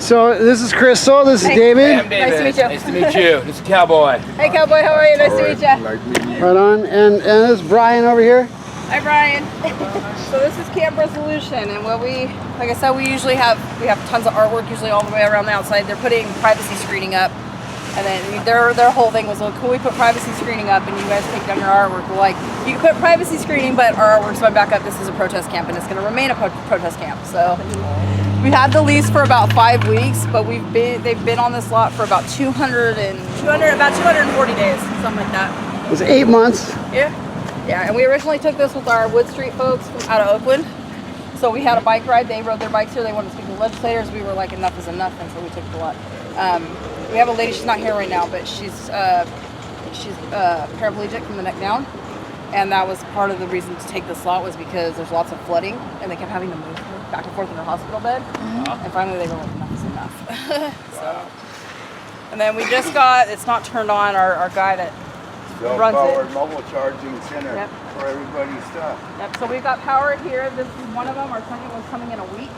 So this is Crystal, this is David. Hey, I'm David. Nice to meet you. Nice to meet you. This is Cowboy. Hey Cowboy, how are you? Nice to meet you. Right on, and this is Brian over here. Hi Brian. So this is Camp Resolution, and what we, like I said, we have tons of artwork usually all the way around the outside. They're putting privacy screening up, and then their whole thing was, well, can we put privacy screening up and you guys take down your artwork? We're like, you can put privacy screening, but our artwork's going back up. This is a protest camp, and it's going to remain a protest camp. So we had the lease for about 5 weeks, but they've been on this lot for about 240 days, something like that. It was 8 months. Yeah, and we originally took this with our Wood Street folks from out of Oakland. So we had a bike ride. They rode their bikes here. They wanted to speak to the legislators. We were like, enough is enough, and so we took the lot. We have a lady. She's not here right now, but she's paraplegic from the neck down, and that was part of the reason to take this lot was because there's lots of flooding, and they kept having to move her back and forth in her hospital bed. And finally, they were like, enough is enough. So, and then we just got. It's not turned on. Our guy that runs it. Mobile charging center for everybody's stuff. Yep. So we've got power here. This is one of them. Our second one's coming in a week.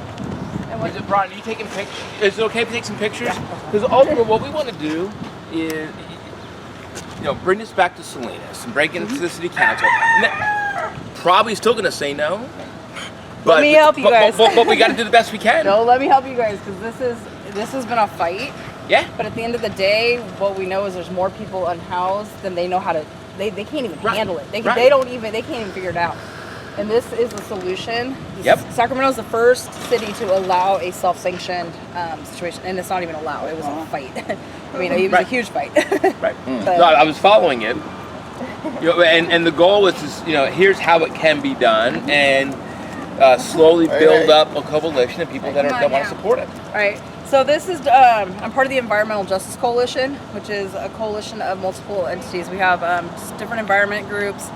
Is it, Brian, are you taking pictures? Is it okay if we take some pictures? Because ultimately what we want to do is, bring this back to Salinas and break into the city council. Probably still going to say no. Let me help you guys. But we got to do the best we can. No, let me help you guys, because this has been a fight. Yeah. But at the end of the day, what we know is there's more people unhoused than they know how to. They can't even handle it. They can't even figure it out. And this is the solution. Sacramento is the first city to allow a self-sanctioned situation, and it's not even allowed. It was a fight. I mean, it was a huge fight. Right. No, I was following it. And the goal is, here's how it can be done, and slowly build up a coalition of people that want to support it. All right. So this is, I'm part of the Environmental Justice Coalition, which is a coalition of multiple entities. We have just different environment groups.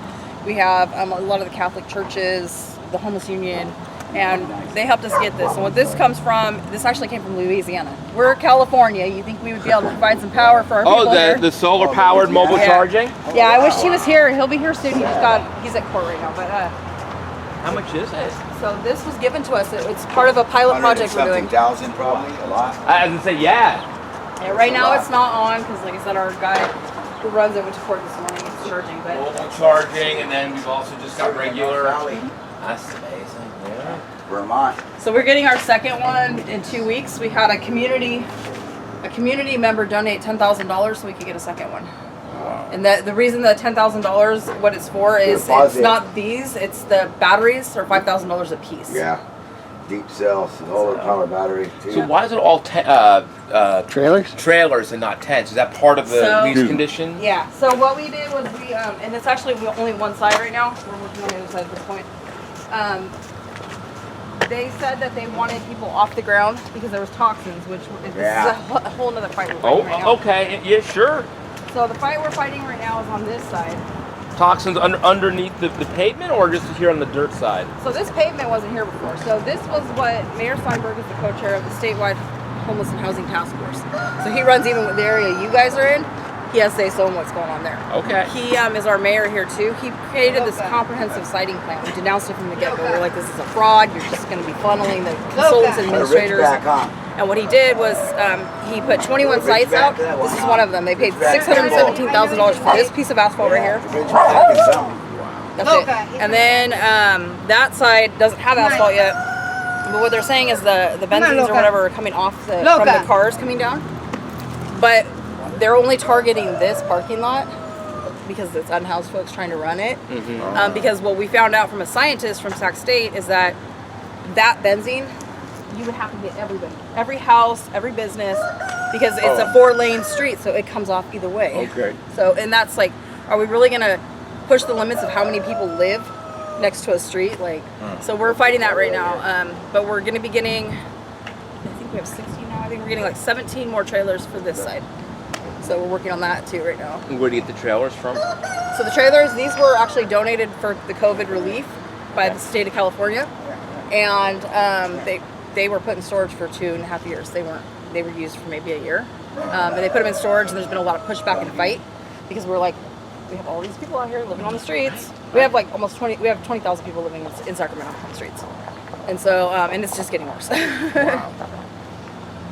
We have a lot of the Catholic churches, the Homeless Union, and they helped us get this. And what this comes from, this actually came from Louisiana. We're California. You think we would be able to provide some power for our people here? The solar-powered mobile charging? Yeah, I wish he was here. He'll be here soon. He's at court right now. But how much is it? So this was given to us. It's part of a pilot project we're doing. 100,000 probably, a lot. I was gonna say, yeah. Right now it's not on because, like I said, our guy who runs it went to court this morning. It's charging, but mobile charging, and then we've also just got regular. That's amazing. Yeah. Vermont. So we're getting our second one in 2 weeks. We had a community member donate $10,000 so we could get a second one. Wow. And the reason the $10,000, what it's for is it's not these, it's the batteries are $5,000 a piece. Yeah. Deep cells, solar power batteries too. So why is it all trailers? Trailers and not tents? Is that part of the lease condition? Yeah. So what we did was and it's actually only one side right now. We're working on the other side at this point. They said that they wanted people off the ground because there was toxins, which this is a whole nother fight we're fighting right now. Okay. Yeah, sure. So the fight we're fighting right now is on this side. Toxins underneath the pavement, or just here on the dirt side? So this pavement wasn't here before. So this was what Mayor Steinberg is the co-chair of the statewide homeless and housing task force. So he runs even with the area you guys are in. He has say-so in what's going on there. Okay. He is our mayor here too. He created this comprehensive siting plan. We denounced it from the get-go. We're like, this is a fraud. You're just going to be funneling the consultants and administrators. And what he did was he put 21 sites out. This is one of them. They paid $617,000 for this piece of asphalt right here. That's it. And then that side doesn't have asphalt yet. But what they're saying is the benzines or whatever are coming off from the cars coming down. But they're only targeting this parking lot because it's unhoused folks trying to run it. Because what we found out from a scientist from Sac State is that benzene, you would have to get everybody, every house, every business, because it's a 4-lane street, so it comes off either way. Okay. So, and that's like, are we really gonna push the limits of how many people live next to a street? Like, so we're fighting that right now. But we're gonna be getting, I think we have 60 now. I think we're getting like 17 more trailers for this side. So we're working on that too right now. Where do you get the trailers from? So the trailers, these were actually donated for the COVID relief by the state of California, and they were put in storage for 2.5 years. They were used for maybe a year, and they put them in storage. And there's been a lot of pushback and fight because we're like, we have all these people out here living on the streets. We have like almost 20,000 people living in Sacramento on the streets, and so and it's just getting worse. Wow.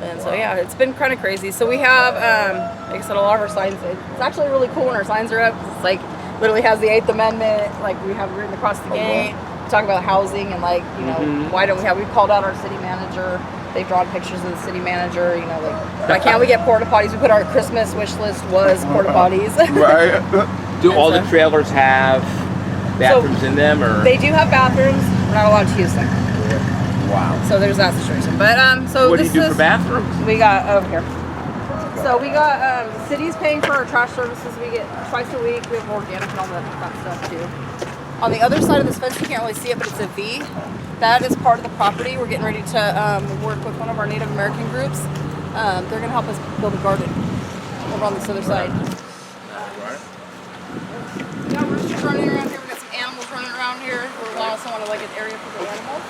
And so yeah, it's been kind of crazy. So we have, like I said, a lot of our signs. It's actually really cool when our signs are up. It's like literally has the 8th Amendment. Like we have written across the gate. We talk about housing and like why don't we have? We've called out our city manager. They've drawn pictures of the city manager. Like why can't we get porta potties? We put our Christmas wish list was porta potties. Right. Do all the trailers have bathrooms in them, or they do have bathrooms? We're not allowed to use them. Wow. So there's that situation. But so what do this you do is, for bathrooms? We got over here. So we got the city's paying for our trash services. We get twice a week. We have organic and all that stuff too. On the other side of this fence, you can't really see it, but it's a V. That is part of the property. We're getting ready to work with one of our Native American groups. They're going to help us build a garden over on this other side. We got roosters running around here. We got some animals running around here. We also want to like an area for the animals.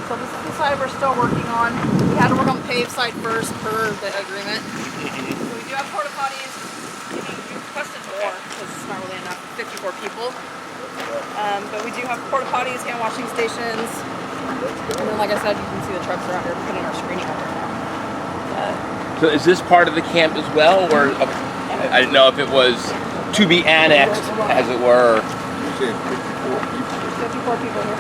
So this is the side we're still working on. We had to work on the paved side first per the agreement. So we do have porta potties. We requested more because it's not really enough. 54 people. But we do have porta potties, hand washing stations. And then like I said, you can see the trucks around here putting our screening up right now. So is this part of the camp as well, or I didn't know if it was to be annexed, as it were. 54 people here.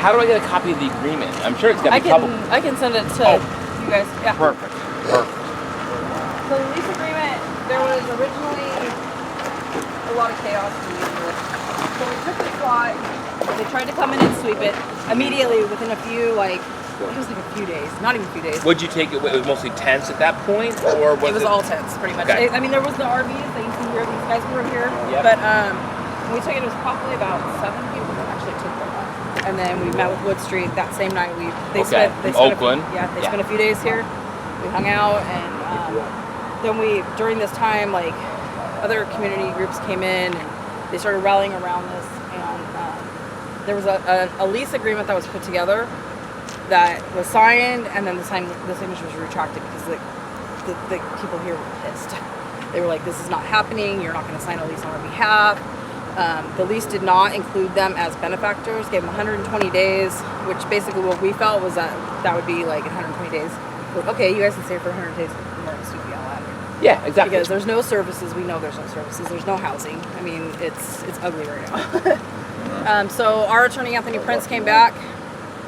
How do I get a copy of the agreement? I'm sure it's got to be public. I can send it to you guys. Yeah. Perfect. So the lease agreement, there was originally a lot of chaos to lease with. So we took this lot, they tried to come in and sweep it immediately within a few, it was like a few days, not even a few days. Would you take it? It was mostly tents at that point, or was it was all tents, pretty much. Okay. I mean, there was the RVs that you see here, these guys were here, Yep. but when we took it, it was probably about 7 people that actually took them. And then we met with Wood Street that same night. They spent Oakland. Spent a few days here. We hung out, and then during this time, like other community groups came in and they started rallying around this. And there was a lease agreement that was put together that was signed, and then the signature was retracted because the people here were pissed. They were like, "This is not happening. You're not going to sign a lease on our behalf." The lease did not include them as benefactors, gave them 120 days, which basically what we felt was that would be like 120 days. Like, okay, you guys can stay for 100 days, we're going to sweep you all out of here. Yeah, exactly. Because there's no services, we know there's no services, there's no housing. I mean, it's ugly right now. So our attorney, Anthony Prince, came back.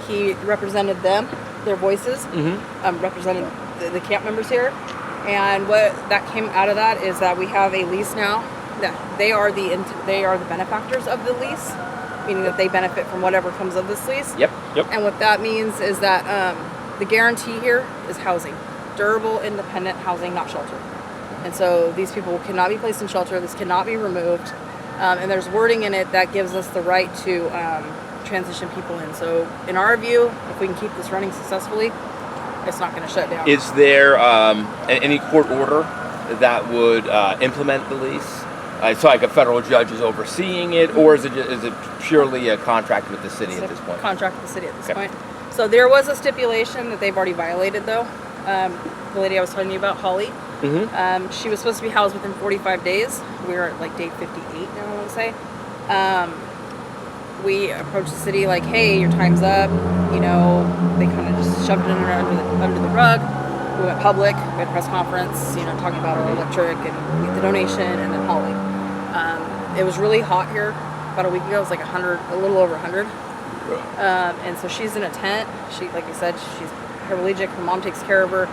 He represented them, their voices, represented the camp members here. And what that came out of that is that we have a lease now. That they are the benefactors of the lease, meaning that they benefit from whatever comes of this lease. Yep. And what that means is that the guarantee here is housing, durable, independent housing, not shelter. And so these people cannot be placed in shelter. This cannot be removed. And there's wording in it that gives us the right to transition people in. So in our view, if we can keep this running successfully, it's not going to shut down. Is there any court order that would implement the lease? So like a federal judge is overseeing it, or is it purely a contract with the city at this point? Contract with the city at this point. So there was a stipulation that they've already violated, though. The lady I was telling you about, Holly, she was supposed to be housed within 45 days. We were at like day 58 now, I want to say. We approached the city like, hey, your time's up. You know, they kind of just shoved it under the rug. We went public. We had a press conference, talking about our electric and the donation, and then Holly. It was really hot here about a week ago. It was like 100, a little over 100. And so she's in a tent. She, like I said, she's paraplegic. Her mom takes care of her.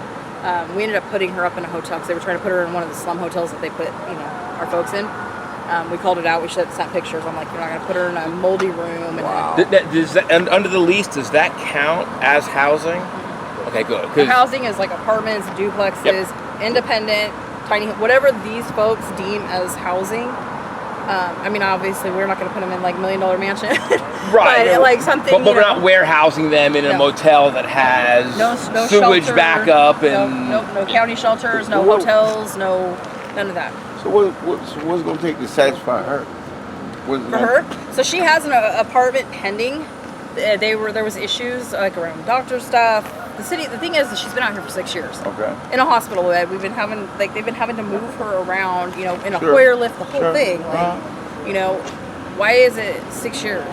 We ended up putting her up in a hotel because they were trying to put her in one of the slum hotels that they put, our folks in. We called it out. We sent pictures. I'm like, you're not going to put her in a moldy room. Wow. And under the lease, does that count as housing? Okay, good. The housing is like apartments, duplexes, independent, tiny, whatever these folks deem as housing. I mean, obviously, we're not going to put them in like $1 million mansion, right? But like something. But we're not warehousing them in a motel that has no sewage shelter, backup and no county shelters, no hotels, none of that. So what's going to take to satisfy her? For her, so she has an apartment pending. There was issues like around doctor stuff. The thing is that she's been out here for 6 years. Okay. In a hospital bed. They've been having to move her around, in a Hoyer lift, the whole thing. Why is it 6 years?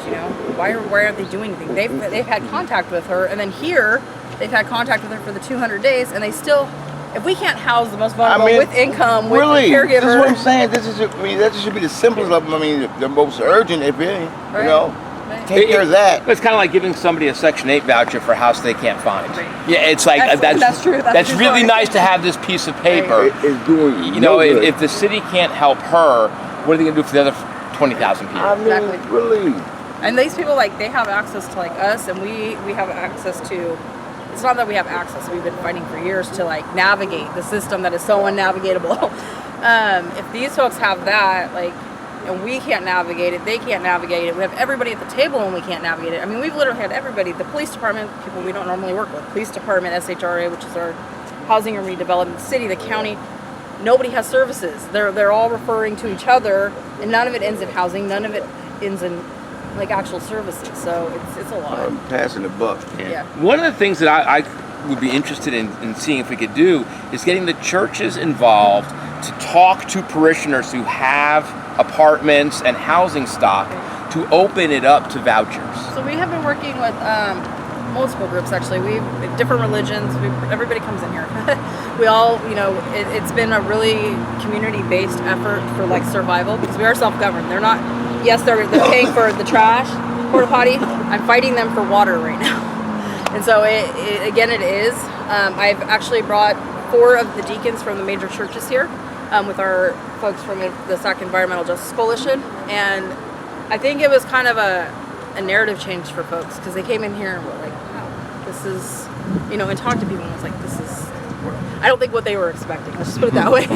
Why aren't they doing anything? They've had contact with her, and then here They've had contact with her for the 200 days, and they still, if we can't house the most vulnerable with income, with really, the caregiver. This is what I'm saying. That should be the simplest of them. I mean, the most urgent, if any. Right. You know, take care of that. It's kind of like giving somebody a Section 8 voucher for a house they can't find. Right. Yeah, it's like That's true. That's true really story. nice to have this piece of paper. It's doing You know, good. if the city can't help her, what are they going to do for the other 20,000 people? I mean, Exactly. really. And these people, like, they have access to, like, us, and we have access to, it's not that we have access, we've been fighting for years to, like, navigate the system that is so unnavigatable. If these folks have that, like, and we can't navigate it, they can't navigate it, we have everybody at the table and we can't navigate it. I mean, we've literally had everybody, the police department, people we don't normally work with, police department, SHRA, which is our housing and redevelopment, the city, the county, nobody has services. They're all referring to each other, and none of it ends in housing, none of it ends in, like, actual services. So it's a lot. I'm passing the buck. Yeah. One of the things that I would be interested in seeing if we could do is getting the churches involved to talk to parishioners who have apartments and housing stock to open it up to vouchers. So we have been working with multiple groups, actually. Different religions. Everybody comes in here. We all, you know, it's been a really community-based effort for, like, survival, because we are self-governed. They're not. Yes, they're paying for the trash, porta potty. I'm fighting them for water right now. And so again, it is. I've actually brought 4 of the deacons from the major churches here with our folks from the Sac Environmental Justice Coalition. And I think it was kind of a narrative change for folks, because they came in here and were like, wow, this is, you know, and talked to people and was like, this is, I don't think what they were expecting. Let's just put it that way.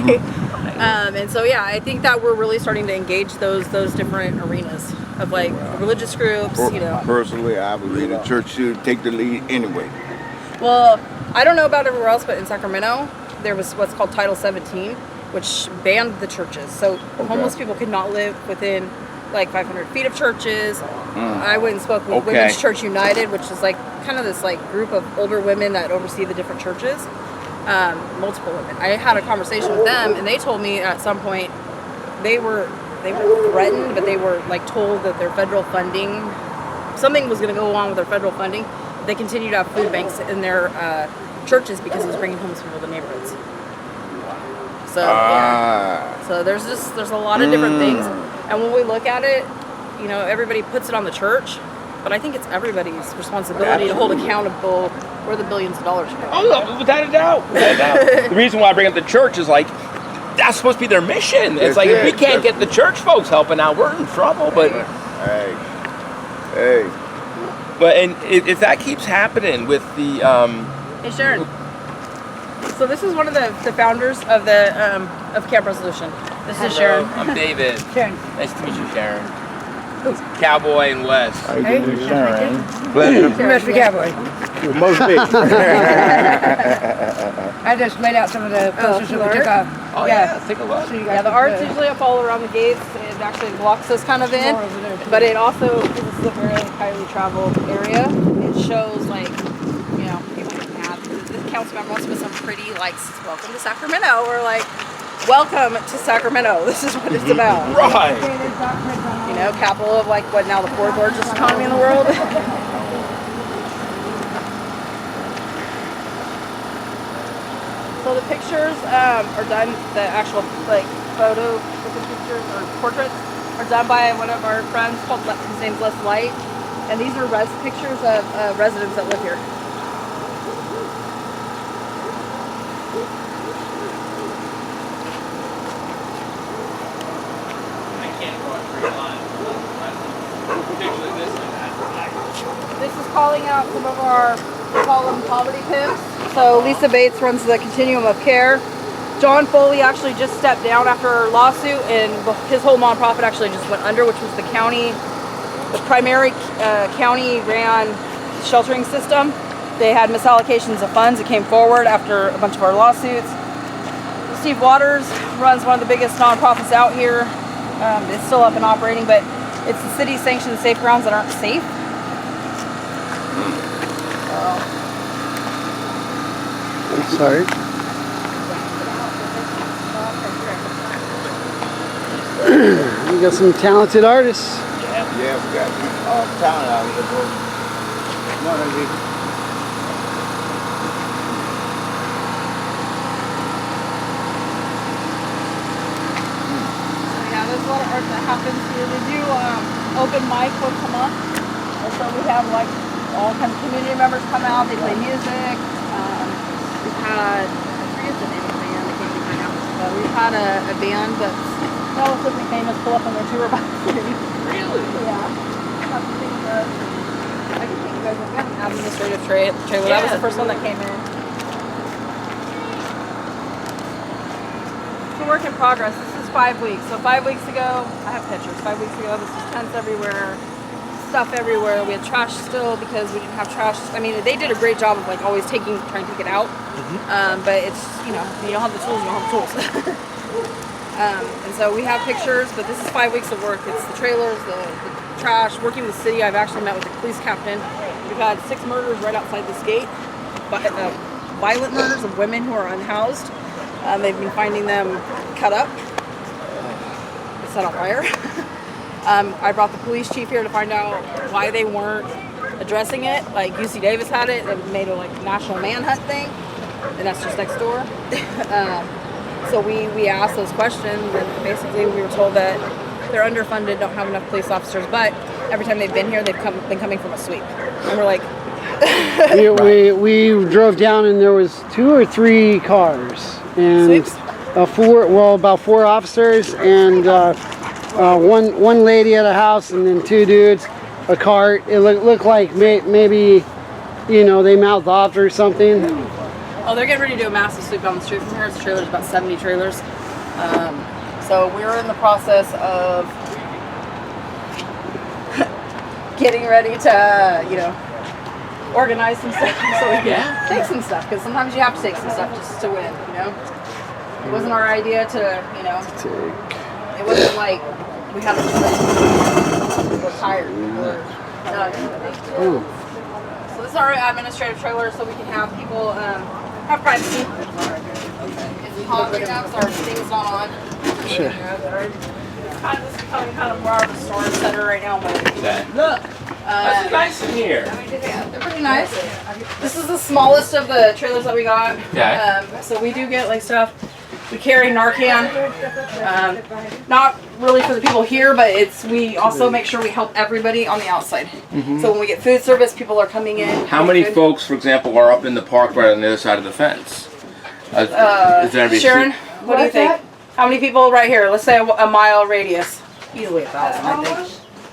And so, yeah, I think that we're really starting to engage those different arenas of, like, religious groups, you know. Personally, I believe the church should take the lead anyway. Well, I don't know about everywhere else, but in Sacramento, there was what's called Title 17, which banned the churches. So homeless people could not live within, like, 500 feet of churches. I went and spoke with Women's Church United, which is, like, kind of this, like, group of older women that oversee the different churches. Multiple women. I had a conversation with them, and they told me at some point they were threatened, but they were, like, told that their federal funding, something was going to go on with their federal funding. They continue to have food banks in their churches because it was bringing homeless people to neighborhoods. So yeah. So there's a lot of different things, and when we look at it, you know, everybody puts it on the church, but I think it's everybody's responsibility to hold accountable where the billions of dollars go. Oh, no, without a doubt. The reason why I bring up the church is, like, that's supposed to be their mission. It's like, if we can't get the church folks helping out, we're in trouble. But Hey. But and if that keeps happening with the Hey, Sharon. So this is one of the founders of the of Camp Resolution. This is Sharon. I'm David. Sharon. Nice to meet you, Sharon. Cowboy and Wes. Hey, Sharon. Pleasure. You must be cowboy. Must be. I just laid out some of the posters that we took off. Oh yeah, take a look. So you guys Yeah, the can, art's usually up all around the gates. It actually blocks us kind of in, more over there, too. but it also, because this is a very highly traveled area, it shows, like, you know, people can have, this council member wants to put some pretty, like, welcome to Sacramento, or, like, welcome to Sacramento. This is what it's about. Right. You know, capital of, like, what now, the 4th largest economy in the world. So the pictures are done, the actual, like, photo with the pictures or portraits are done by one of our friends called, his name's Les Light, and these are pictures of residents that live here. This is calling out some of our, we call them poverty pimps. So Lisa Bates runs the Continuum of Care. John Foley actually just stepped down after our lawsuit, and his whole nonprofit actually just went under, which was the county, the primary county ran sheltering system. They had misallocations of funds that came forward after a bunch of our lawsuits. Steve Waters runs one of the biggest nonprofits out here. It's still up and operating, but it's the city sanctioned safe grounds that aren't safe. Sorry. We got some talented artists. Yeah, we got talent out here, bro. a lot of art that happens here. They do open mic once a month. And so we have like all kinds of community members come out. They play music. We've had, I forget the name of the band, I can't think right now. But we've had a band that's relatively famous pull up on their tour bus. Really? Yeah. I can think you guys have got an administrative trailer. That was the first one that came in. It's a work in progress. This is 5 weeks. So 5 weeks ago, I have pictures. 5 weeks ago, this was tents everywhere, stuff everywhere. We had trash still because we didn't have trash. I mean, they did a great job of like always trying to take it out. But it's, you don't have the tools, you don't have the tools. And so we have pictures, but this is 5 weeks of work. It's the trailers, the trash, working with the city. I've actually met with the police captain. We've had 6 murders right outside this gate, but violent murders of women who are unhoused. They've been finding them cut up, set on fire. I brought the police chief here to find out why they weren't addressing it. Like UC Davis had it and made a like national manhunt thing, and that's just next door. So we asked those questions, and basically we were told that they're underfunded, don't have enough police officers, but every time they've been here, they've been coming from a sweep. And we're like... we drove down and there was 2 or 3 cars. And Sweeps? about 4 officers and one lady at a house and then 2 dudes, a cart. It looked like maybe, they mouthed off or something. Oh, they're getting ready to do a massive sweep down the street from here. It's trailers, about 70 trailers. So we're in the process of getting ready to, organize some stuff so we can take some stuff. Because sometimes you have to take some stuff just to win, It wasn't our idea to, it wasn't like we had a choice. We're tired. We're done. So this is our administrative trailer so we can have people have privacy. It's hot right now because our thing's not on. Sure. This is becoming kind of more of a storage center right now. But Look, that's nice in here. yeah, they're pretty nice. This is the smallest of the trailers that we got. Okay. So we do get like stuff. We carry Narcan. Not really for the people here, but we also make sure we help everybody on the outside. So when we get food service, people are coming in. How many folks, for example, are up in the park right on the other side of the fence? Is there any Sharon, what do you think? How many people right here? Let's say a mile radius. Easily 1,000, I think.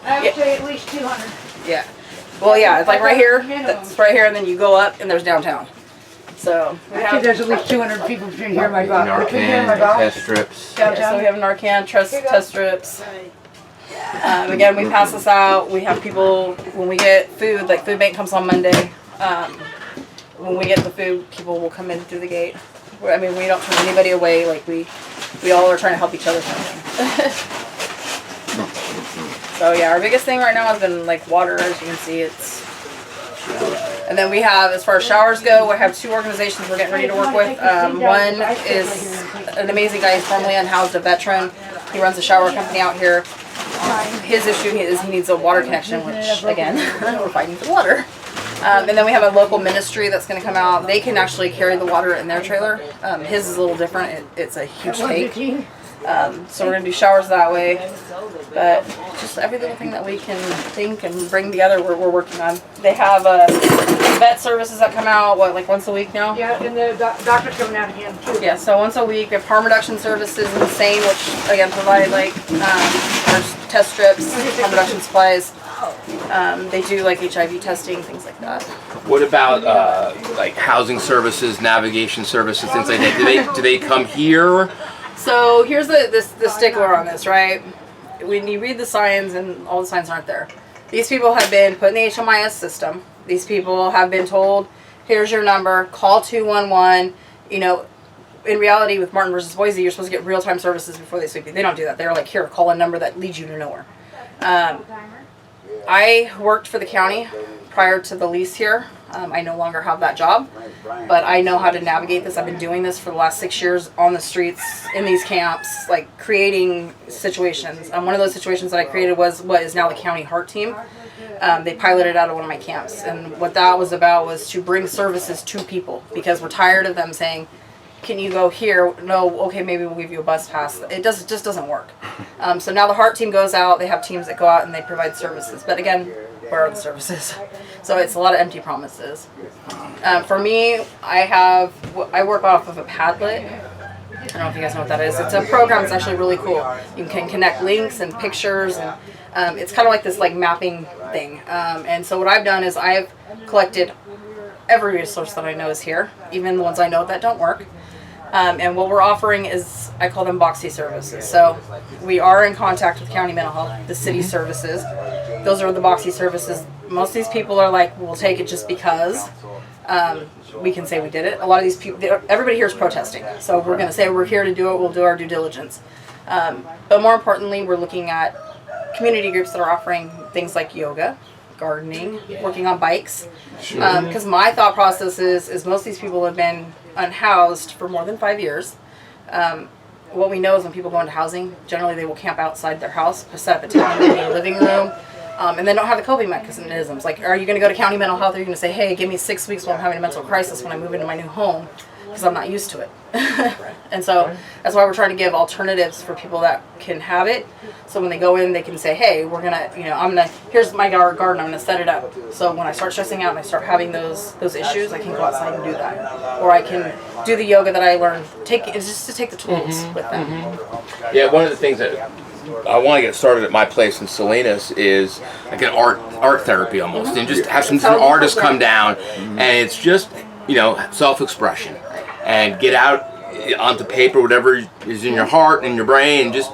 I would say at least 200. Yeah. Well, yeah, it's like right here. That's right here, and then you go up, and there's downtown. So we I think there's at least 200 people between here and my box. Narcan, test strips. Yeah, so we have Narcan test strips. Again, we pass this out. We have people, when we get food, like food bank comes on Monday. When we get the food, people will come in through the gate. I mean, we don't turn anybody away. Like we all are trying to help each other kind of thing. So yeah, our biggest thing right now has been like water. As you can see, it's. And then we have, as far as showers go, we have 2 organizations we're getting ready to work with. One is an amazing guy. He's formerly unhoused, a veteran. He runs a shower company out here. His issue is he needs a water connection, which again, we're fighting for water. And then we have a local ministry that's going to come out. They can actually carry the water in their trailer. His is a little different. It's a huge tank. So we're going to do showers that way. But just every little thing that we can think and bring together, we're working on. They have vet services that come out, like once a week now? Yeah, and the doctor's coming out again too. Yeah, so once a week. We have harm reduction services in Insane, which again provide like there's test strips, harm reduction supplies. They do like HIV testing, things like that. What about like housing services, navigation services, things like that? Do they come here? So here's the stickler on this, right? When you read the signs, and all the signs aren't there. These people have been put in the HMIS system. These people have been told, here's your number, call 211. In reality, with Martin versus Boise, you're supposed to get real-time services before they sweep you. They don't do that. They're like, here, call a number that leads you to nowhere. I worked for the county prior to the lease here. I no longer have that job, but I know how to navigate this. I've been doing this for the last 6 years on the streets, in these camps, like creating situations. One of those situations that I created was what is now the county heart team. They piloted out of one of my camps, and what that was about was to bring services to people, because we're tired of them saying, can you go here? No, okay, maybe we'll give you a bus pass. Just doesn't work. So now the Heart team goes out. They have teams that go out and they provide services. But again, where are the services? So it's a lot of empty promises. For me, I work off of a Padlet. I don't know if you guys know what that is. It's a program that's actually really cool. You can connect links and pictures, and it's kind of like this like mapping thing. And so what I've done is I've collected every resource that I know is here, even the ones I know that don't work. And what we're offering is, I call them boxy services. So we are in contact with county mental health, the city services. Those are the boxy services. Most of these people are like, we'll take it just because. We can say we did it. A lot of these people, everybody here is protesting. So we're going to say we're here to do it. We'll do our due diligence. But more importantly, we're looking at community groups that are offering things like yoga, gardening, working on bikes. Because my thought process is most of these people have been unhoused for more than 5 years. What we know is when people go into housing, generally they will camp outside their house, set up a tent in their living room, and then don't have the coping mechanisms. Like, are you going to go to county mental health? Or are you going to say, hey, give me 6 weeks while I'm having a mental crisis when I move into my new home? Because I'm not used to it. And so that's why we're trying to give alternatives for people that can have it. So when they go in, they can say, hey, we're going to, here's my garden, I'm going to set it up. So when I start stressing out and I start having those issues, I can go outside and do that. Or I can do the yoga that I learned. It's just to take the tools with them. Yeah, one of the things that I want to get started at my place in Salinas is like an art therapy almost, and just have some artists come down, and it's just, self-expression, and get out onto paper whatever is in your heart and your brain, and just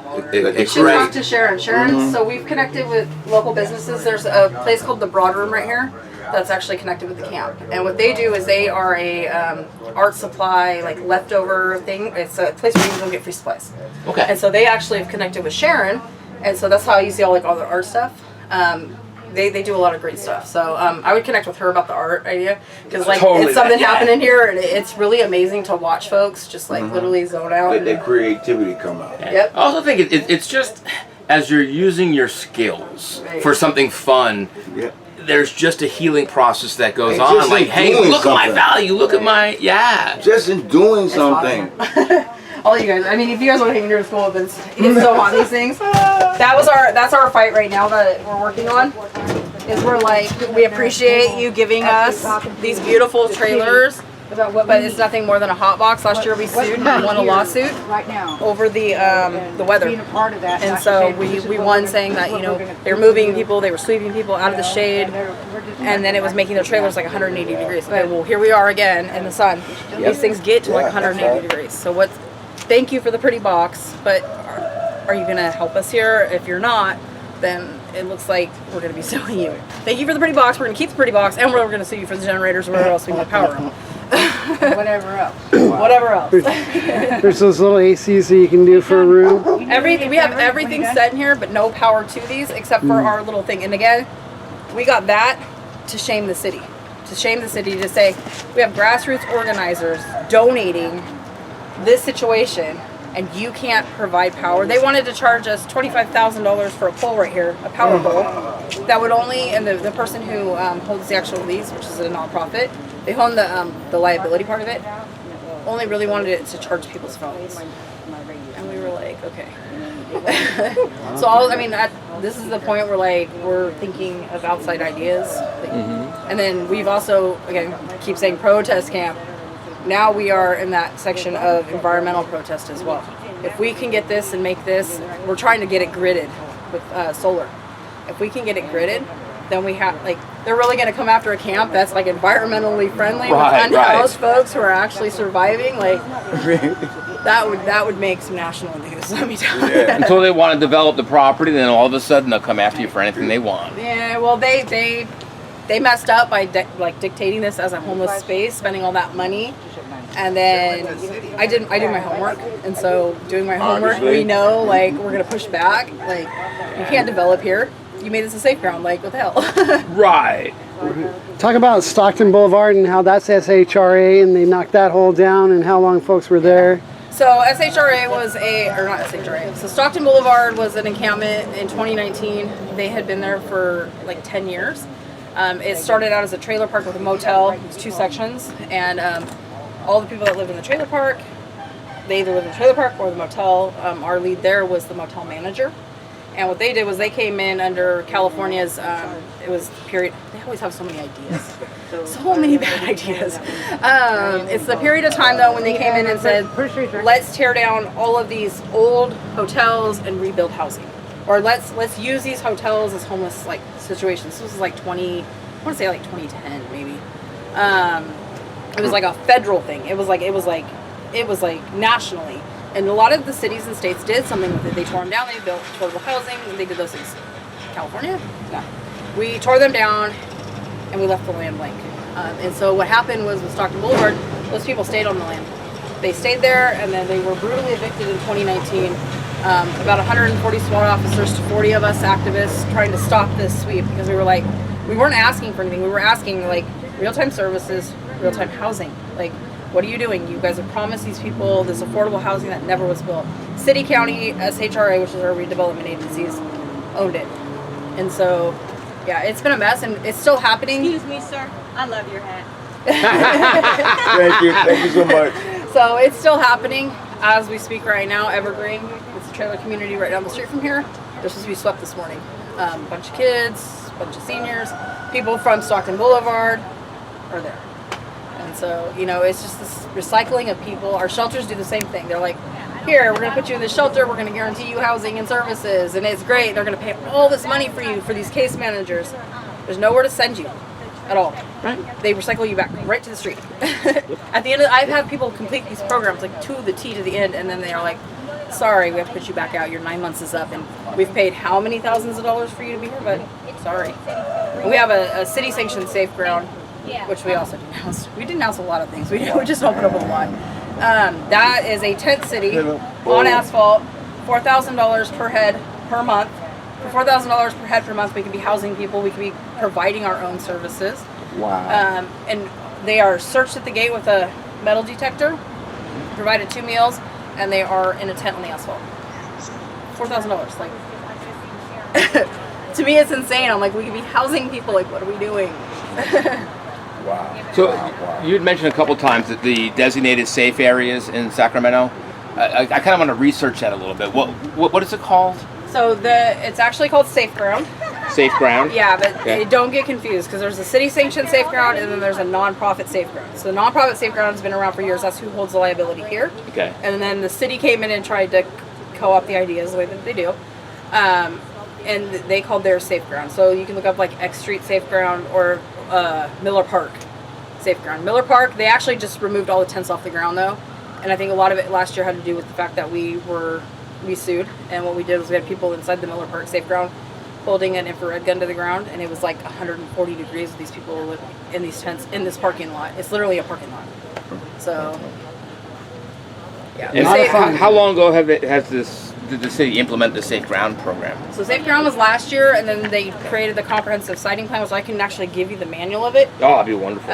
She talked to Sharon. So we've connected with local businesses. There's a place called the Broad Room right here that's actually connected with the camp. And what they do is they are a art supply, like leftover thing. It's a place where you can go get free supplies. Okay. And so they actually have connected with Sharon, and so that's how you see all the art stuff. They do a lot of great stuff. So I would connect with her about the art idea, because it's something happening here, and it's really amazing to watch folks just literally zone out. Let their creativity come out. Yep. I also think it's just as you're using your skills for something fun. Yeah. There's just a healing process that goes And on. just Like, in hey, doing look at my something. value. Look at my Just in doing something. All you guys, if you guys want to hang in your school, it's so on these things. That's our fight right now that we're working on. Is we appreciate you giving us these beautiful trailers, but it's nothing more than a hot box. Last year we sued and won a lawsuit Right now. over the weather. Being a part of that. And so we won, saying that they were moving people, they were sweeping people out of the shade, and then it was making their trailers like 180 degrees. Okay, well here we are again in the sun. These things get to like 180 degrees. So thank you for the pretty box, but are you gonna help us here? If you're not, then it looks like we're gonna be suing you. Thank you for the pretty box. We're gonna keep the pretty box, and we're gonna sue you for the generators, or where else we can power them. Whatever else. Whatever else. There's those little ACs that you can do for a room. We have everything set in here, but no power to these except for our little thing. And again, we got that to shame the city. To shame the city, to say we have grassroots organizers donating this situation, and you can't provide power. They wanted to charge us $25,000 for a pole right here, a power pole, that would only, and the person who holds the actual lease, which is a nonprofit, they own the liability part of it, only really wanted it to charge people's phones. And we were like, okay. So this is the point where we're thinking of outside ideas. And then we've also, again, keep saying protest camp. Now we are in that section of environmental protest as well. If we can get this and make this, we're trying to get it gridded with solar. If we can get it gridded, then we have, they're really going to come after a camp that's environmentally friendly with unhoused folks who are actually surviving. That would make some national news, let me tell you. Until they want to develop the property, then all of a sudden they'll come after you for anything they want. Yeah, well, they messed up by dictating this as a homeless space, spending all that money. And then I do my homework, and so doing my homework, we know we're gonna push back. You can't develop here. You made this a safe ground. What the hell? Right. Talk about Stockton Boulevard and how that's SHRA, and they knocked that hole down, and how long folks were there. So SHRA was not SHRA. So Stockton Boulevard was an encampment in 2019. They had been there for 10 years. It started out as a trailer park with a motel. It was 2 sections, and all the people that lived in the trailer park they either lived in the trailer park or the motel. Our lead there was the motel manager. And what they did was they came in under California's, it was period, they always have so many ideas. So many bad ideas. It's the period of time though when they came in and said, let's tear down all of these old hotels and rebuild housing. Or let's use these hotels as homeless like situations. This was like 2010 maybe. It was like a federal thing. It was like nationally. And a lot of the cities and states did something with it. They tore them down, they built affordable housing, they did those things. California? No. We tore them down and we left the land blank. And so what happened was with Stockton Boulevard, those people stayed on the land. They stayed there and then they were brutally evicted in 2019. About 140 SWAT officers to 40 of us activists trying to stop this sweep because we weren't asking for anything. We were asking like real-time services, real-time housing. Like, what are you doing? You guys have promised these people this affordable housing that never was built. City, county, SHRA, which is our redevelopment agencies, owned it. And so, yeah, it's been a mess and it's still happening. Excuse me, sir. I love your hat. Thank you so much. So it's still happening as we speak right now. Evergreen, it's a trailer community right down the street from here. They're supposed to be swept this morning. A bunch of kids, a bunch of seniors, people from Stockton Boulevard are there. And so, you know, it's just this recycling of people. Our shelters do the same thing. They're like, here, we're going to put you in this shelter. We're going to guarantee you housing and services. And it's great. They're going to pay all this money for you, for these case managers. There's nowhere to send you at all. Right. They recycle you back right to the street. At the end of I've had people complete these programs like to the T to the end. And then they are like, sorry, we have to put you back out. Your 9 months is up. And we've paid how many thousands of dollars for you to be here? But sorry. And we have a city-sanctioned safe ground, which we also denounced. We denounced a lot of things. We just opened up a lot. That is a tent city on asphalt, $4,000 per head per month. For $4,000 per head per month, we could be housing people. We could be providing our own services. Wow. And they are searched at the gate with a metal detector, provided 2 meals, and they are in a tent on the asphalt. $4,000. Like, to me, it's insane. I'm like, we could be housing people. Like, what are we doing? Wow. So Wow. you had mentioned a couple times that the designated safe areas in Sacramento. I kind of want to research that a little bit. What is it called? So it's actually called Safe Ground. Safe ground. Yeah, but Okay. don't get confused because there's a city-sanctioned safe ground and then there's a non-profit safe ground. So the non-profit safe ground has been around for years. That's who holds the liability here. Okay. And then the city came in and tried to co-opt the ideas the way that they do. And they called theirs Safe Ground. So you can look up like X Street Safe Ground or Miller Park Safe Ground. Miller Park, they actually just removed all the tents off the ground though. And I think a lot of it last year had to do with the fact that we sued. And what we did was we had people inside the Miller Park Safe Ground holding an infrared gun to the ground. And it was like 140 degrees with these people living in these tents in this parking lot. It's literally a parking lot. So, yeah. And how long ago did the city implement the Safe Ground program? So Safe Ground was last year, and then they created the comprehensive siting plan, so I can actually give you the manual of it. Oh, that'd be wonderful.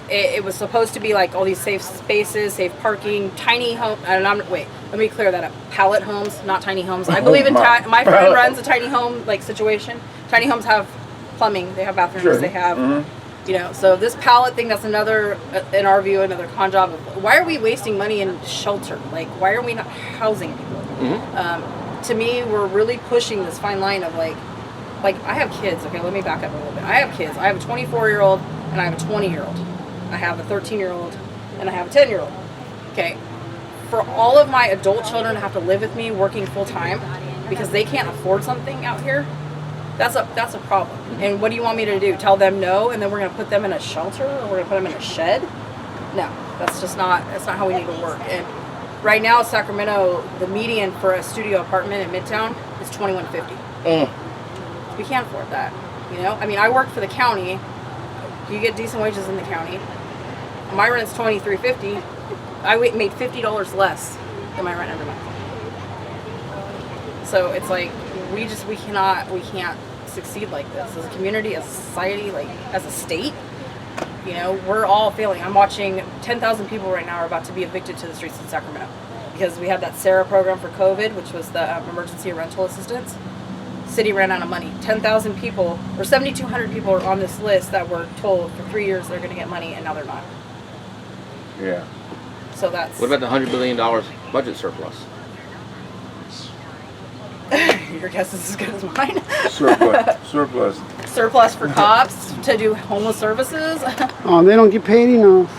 It was supposed to be like all these safe spaces, safe parking, tiny home. Wait, let me clear that up. Pallet homes, not tiny homes. I believe in my friend runs a tiny home like situation. Tiny homes have plumbing, they have bathrooms, Sure. they have. You know, so this pallet thing, that's another, in our view, another con job. Why are we wasting money in shelter? Like, why are we not housing people? To me, we're really pushing this fine line of like I have kids. Okay, let me back up a little bit. I have kids. I have a 24-year-old and I have a 20-year-old. I have a 13-year-old and I have a 10-year-old. Okay, for all of my adult children to have to live with me working full time because they can't afford something out here, that's a problem. And what do you want me to do? Tell them no, and then we're going to put them in a shelter, or we're going to put them in a shed? No, that's not how we need to work. And right now, Sacramento, the median for a studio apartment in Midtown is $2,150. We can't afford that. You know, I mean, I work for the county. You get decent wages in the county. My rent's $23.50. I made $50 less than my rent every month. So it's like we can't succeed like this as a community, as a society, like as a state. You know, we're all failing. I'm watching 10,000 people right now are about to be evicted to the streets in Sacramento because we had that SARA program for COVID, which was the emergency rental assistance. City ran out of money. 10,000 people, or 7,200 people are on this list that were told for 3 years they're going to get money, and now they're not. Yeah. So that's. What about the $100 billion budget surplus? Your guess is as good as mine. Surplus. Surplus for cops to do homeless services. Oh, they don't get paid enough.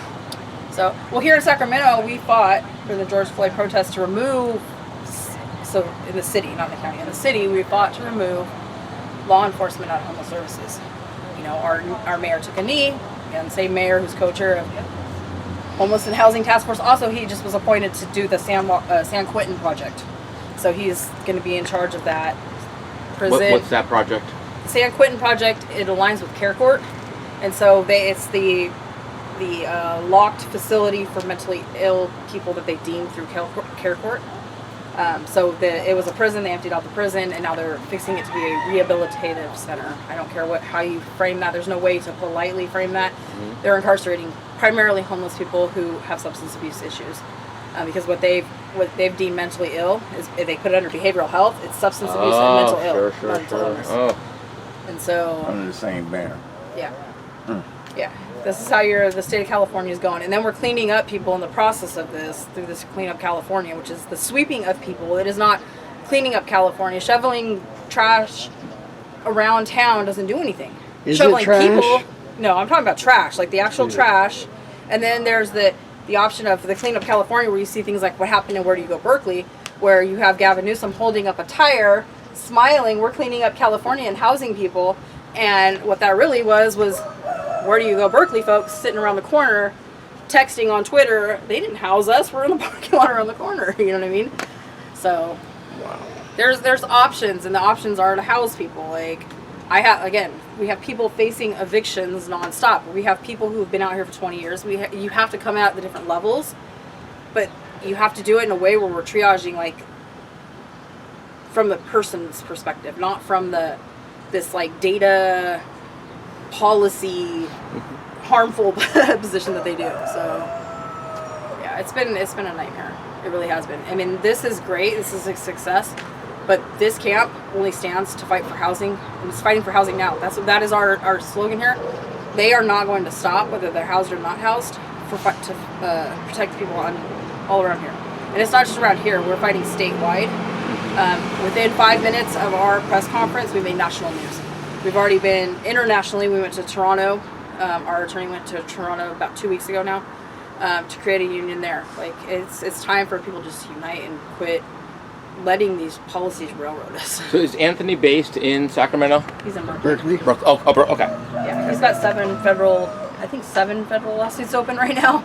So, well, here in Sacramento, we fought for the George Floyd protest to remove, so in the city, not in the county, in the city, we fought to remove law enforcement out of homeless services. You know, our mayor took a knee, and the same mayor who's co-chair of Homeless and Housing Task Force, also he just was appointed to do the San Quentin project. So he's going to be in charge of that. What's that project? San Quentin project, it aligns with Care Court. And so it's the locked facility for mentally ill people that they deem through Care Court. So it was a prison, they emptied out the prison, and now they're fixing it to be a rehabilitative center. I don't care how you frame that. There's no way to politely frame that. Mm-hmm. They're incarcerating primarily homeless people who have substance abuse issues. Because what they've deemed mentally ill is, if they put it under behavioral health, it's substance abuse and mental illness. Oh. And so Under the same banner. Yeah. Yeah. This is how the state of California is going. And then we're cleaning up people in the process of this through this Clean Up California, which is the sweeping of people. It is not cleaning up California. Shoveling trash around town doesn't do anything. Is Shoveling it trash? people. No, I'm talking about trash, like the actual trash. And then there's the option of the Clean Up California, where you see things like what happened in Where Do You Go Berkeley, where you have Gavin Newsom holding up a tire, smiling, we're cleaning up California and housing people. And what that really was Where Do You Go Berkeley folks sitting around the corner texting on Twitter, they didn't house us, we're in the parking lot around the corner, you know what I mean? So there's options, and the options are to house people. Like we have people facing evictions nonstop. We have people who've been out here for 20 years. You have to come out at the different levels, but you have to do it in a way where we're triaging like from the person's perspective, not from this like data policy harmful position that they do. So yeah, it's been a nightmare. It really has been. I mean, this is great. This is a success. But this camp only stands to fight for housing, and it's fighting for housing now. That is our slogan here. They are not going to stop, whether they're housed or not housed, to protect people all around here. And it's not just around here. We're fighting statewide. Within 5 minutes of our press conference, we made national news. We've already been internationally. We went to Toronto. Our attorney went to Toronto about 2 weeks ago now to create a union there. Like it's time for people just to unite and quit letting these policies railroad us. So is Anthony based in Sacramento? He's in Berkeley. Okay. Yeah, he's got 7 federal lawsuits open right now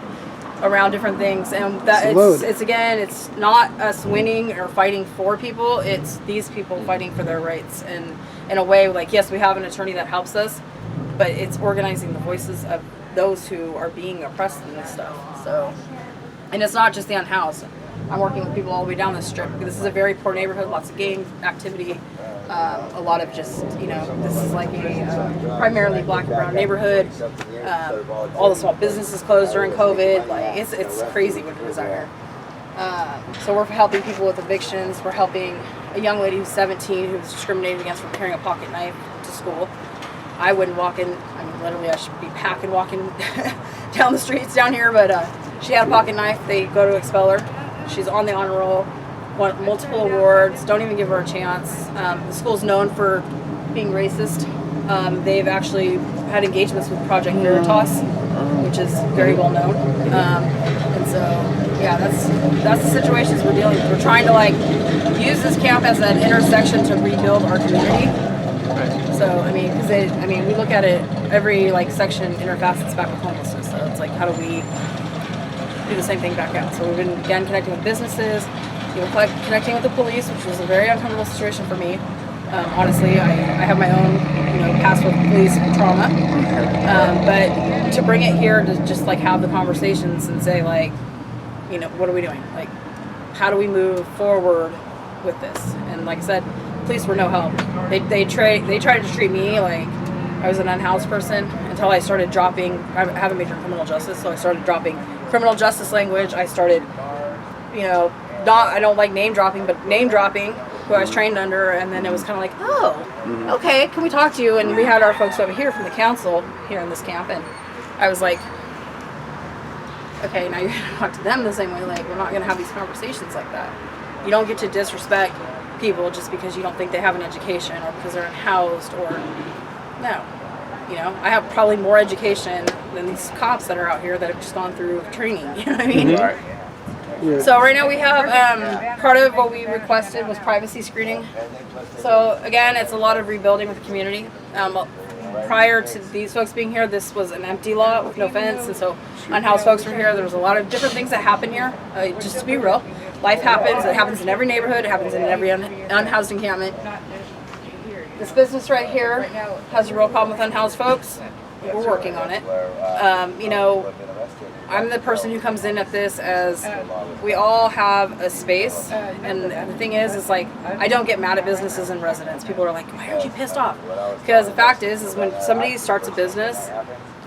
around different things, and it's not us winning or fighting for people. It's these people fighting for their rights, and in a way, like, yes, we have an attorney that helps us, but it's organizing the voices of those who are being oppressed in this stuff. So, and it's not just the unhoused. I'm working with people all the way down the strip. This is a very poor neighborhood, lots of gang activity, a lot of just, this is like a primarily black and brown neighborhood. All the small businesses closed during COVID. Like it's crazy what it is out here. So we're helping people with evictions. We're helping a young lady who's 17 who was discriminated against for carrying a pocket knife to school. I wouldn't walk in. I mean, literally, I should be packing, walking down the streets down here. But she had a pocket knife. They go to expel her. She's on the honor roll, won multiple awards, don't even give her a chance. The school's known for being racist. They've actually had engagements with Project Veritas, which is very well known. And so, yeah, that's the situations we're dealing with. We're trying to use this camp as an intersection to rebuild our community. So, I mean, we look at it, every section interfacets back with homelessness. So it's how do we do the same thing back out? So we've been again connecting with businesses, connecting with the police, which was a very uncomfortable situation for me. Honestly, I have my own past with police trauma, but to bring it here to just have the conversations and say what are we doing? How do we move forward with this? And like I said, police were no help. They tried to treat me like I was an unhoused person until I started dropping. I have a major in criminal justice, so I started dropping criminal justice language. I started, I don't like name dropping, but name dropping who I was trained under, and then it was kind of okay, can we talk to you? And we had our folks over here from the council here in this camp, and I was okay, now you're going to talk to them the same way. Like, we're not going to have these conversations like that. You don't get to disrespect people just because you don't think they have an education or because they're unhoused or no. You know, I have probably more education than these cops that are out here that have just gone through training. You know what I mean? Right. Yeah. So right now we have, part of what we requested was privacy screening. So again, it's a lot of rebuilding with the community. Prior to these folks being here, this was an empty lot with no fence, and so unhoused folks were here. There was a lot of different things that happen here. Just to be real, life happens. It happens in every neighborhood. It happens in every unhoused encampment. This business right here has a real problem with unhoused folks. We're working on it. You know, I'm the person who comes in at this as we all have a space, and the thing is like, I don't get mad at businesses and residents. People are like, why aren't you pissed off? Because the fact is when somebody starts a business,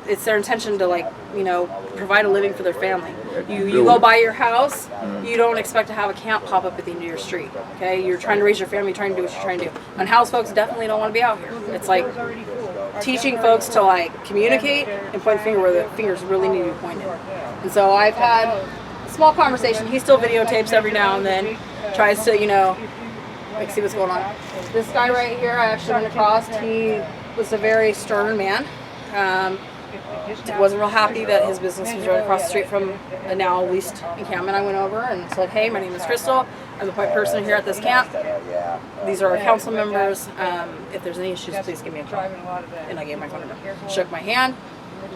it's their intention to, like, you know, provide a living for their family. You go buy your house, you don't expect to have a camp pop up at the end of your street. Okay, you're trying to raise your family, trying to do what you're trying to do. Unhoused folks definitely don't want to be out here. It's like teaching folks to, like, communicate and point the finger where the fingers really need to be pointed. And so I've had a small conversation. He still videotapes every now and then, tries to, you know, like, see what's going on. This guy right here, I actually went across. He was a very stern man. Wasn't real happy that his business was right across the street from a now leased encampment. I went over and said, hey, my name is Crystal. I'm the point person here at this camp. These are our council members. If there's any issues, please give me a call. And I gave my phone number. Shook my hand.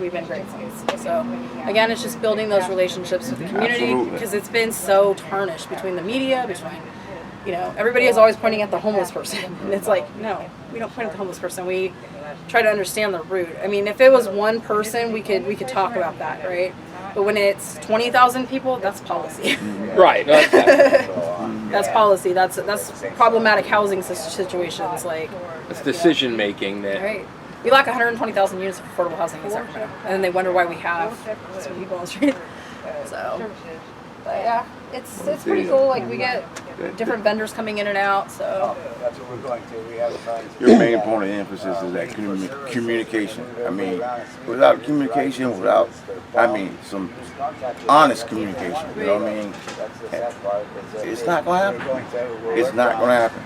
We've been great since. So again, it's just building those relationships with the community, because it's been so tarnished between the media, between, you know, everybody is always pointing at the homeless person. And it's like, no, we don't point at the homeless person. We try to understand the root. I mean, if it was one person, we could talk about that, right? But when it's 20,000 people, that's policy. Right. No, That's policy. That's problematic housing situations. Like, it's decision making that. right. We lack 120,000 units of affordable housing in Sacramento, and then they wonder why we have so many people on the street. So, but yeah, it's pretty cool. Like, we get different vendors coming in and out. So That's what we're going to. We have time. Your main point of emphasis is that communication. I mean, without communication, some honest communication, you know what I mean? It's not going to happen. It's not going to happen.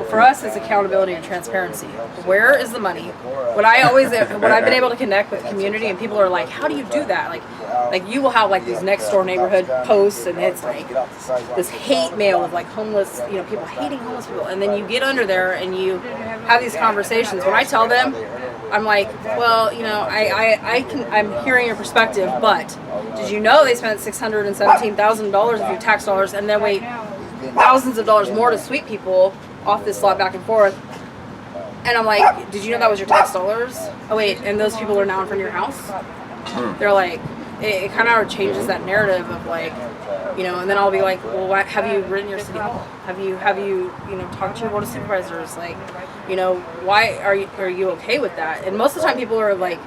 for us, it's accountability and transparency. Where is the money? What I've been able to connect with the community, and people are like, how do you do that? Like you will have like these next door neighborhood posts, and it's like this hate mail of like homeless, you know, people hating homeless people, and then you get under there and you have these conversations. When I tell them, I'm like, well, you know, I'm hearing your perspective, but did you know they spent $617,000 of your tax dollars and then wait thousands of dollars more to sweep people off this lot back and forth? And I'm like, did you know that was your tax dollars? Oh wait, and those people are now in front of your house? They're like, it kind of changes that narrative of like, you know, and then I'll be like, well, have you written your city hall? Have you talked to your board of supervisors? Like, you know, why are you okay with that? And most of the time people are like,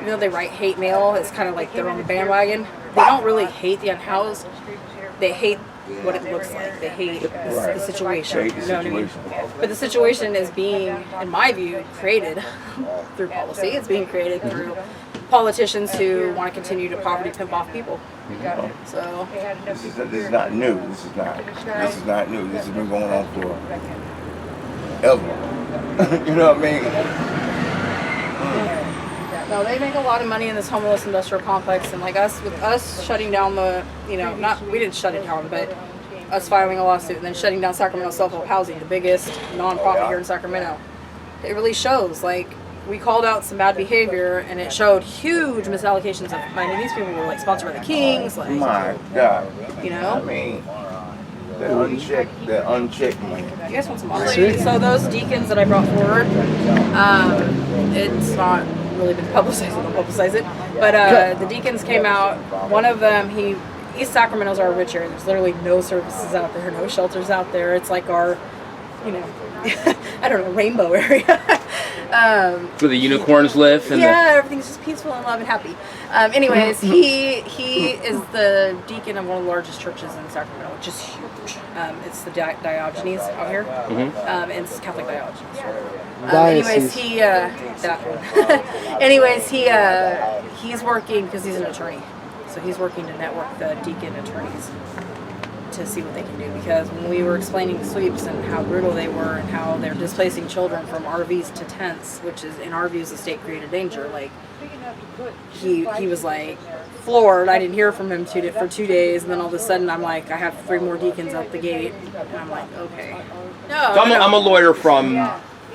you know, they write hate mail. It's kind of like they're on the bandwagon. They don't really hate the unhoused. They hate what it looks like. They hate the situation. You know what I mean? But the situation is being, in my view, created through policy. It's being created through politicians who want to continue to poverty pimp off people. So This is not new. This is not new. This has been going on for ever. You know what I mean? no, they make a lot of money in this homeless industrial complex, and like us shutting down the, you know, we didn't shut it down, but us filing a lawsuit and then shutting down Sacramento Self-Help Housing, the biggest nonprofit here in Sacramento. It really shows, like, we called out some bad behavior, and it showed huge misallocations of money. These people were like sponsored by the Kings, like, My God. you I know. mean, the unchecked money. You guys want some honor? So those deacons that I brought forward, it's not really been publicized. We don't publicize it, but the deacons came out. One of them, East Sacramento's our rich area. There's literally no services out there, no shelters out there. It's like our, you know, I don't know, rainbow area. Where the unicorns live. And everything's just peaceful and love and happy. Anyways, he is the deacon of one of the largest churches in Sacramento, which is huge. It's the Diogenes out here. And it's Catholic Diogenes. Anyways, that one. Anyways, he's working because he's an attorney. So he's working to network the deacon attorneys to see what they can do, because when we were explaining the sweeps and how brutal they were and how they're displacing children from RVs to tents, which is in our views a state created danger, like he was like floored. I didn't hear from him for 2 days, and then all of a sudden I'm like, I have 3 more deacons out the gate, and I'm like, okay. No, So I'm a lawyer from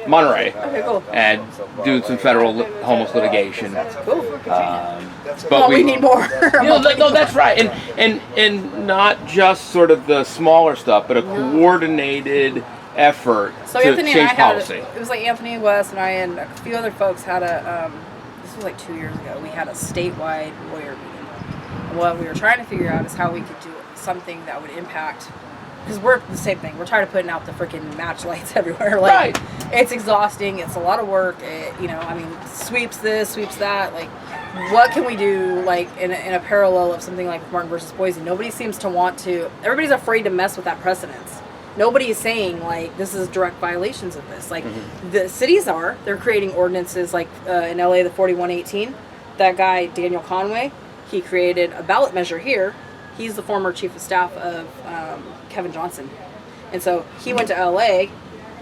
Monterey, okay, cool. and do some federal homeless litigation. Cool. But Well, we need more. No, that's right, and not just sort of the smaller stuff, but a coordinated effort So to Anthony and change I had policy. it was like Anthony West and I and a few other folks had a this was like 2 years ago. We had a statewide lawyer meeting. And what we were trying to figure out is how we could do something that would impact, because we're the same thing. We're tired of putting out the freaking match lights everywhere. Like, Right. It's exhausting. It's a lot of work. Sweeps this, sweeps that. Like, what can we do? Like in a parallel of something like Martin versus Boise. Nobody seems to want to. Everybody's afraid to mess with that precedence. Nobody is saying like this is direct violations of this. Like the cities are. They're creating ordinances like in LA the 4118. That guy Daniel Conway, he created a ballot measure here. He's the former chief of staff of Kevin Johnson. And so he went to LA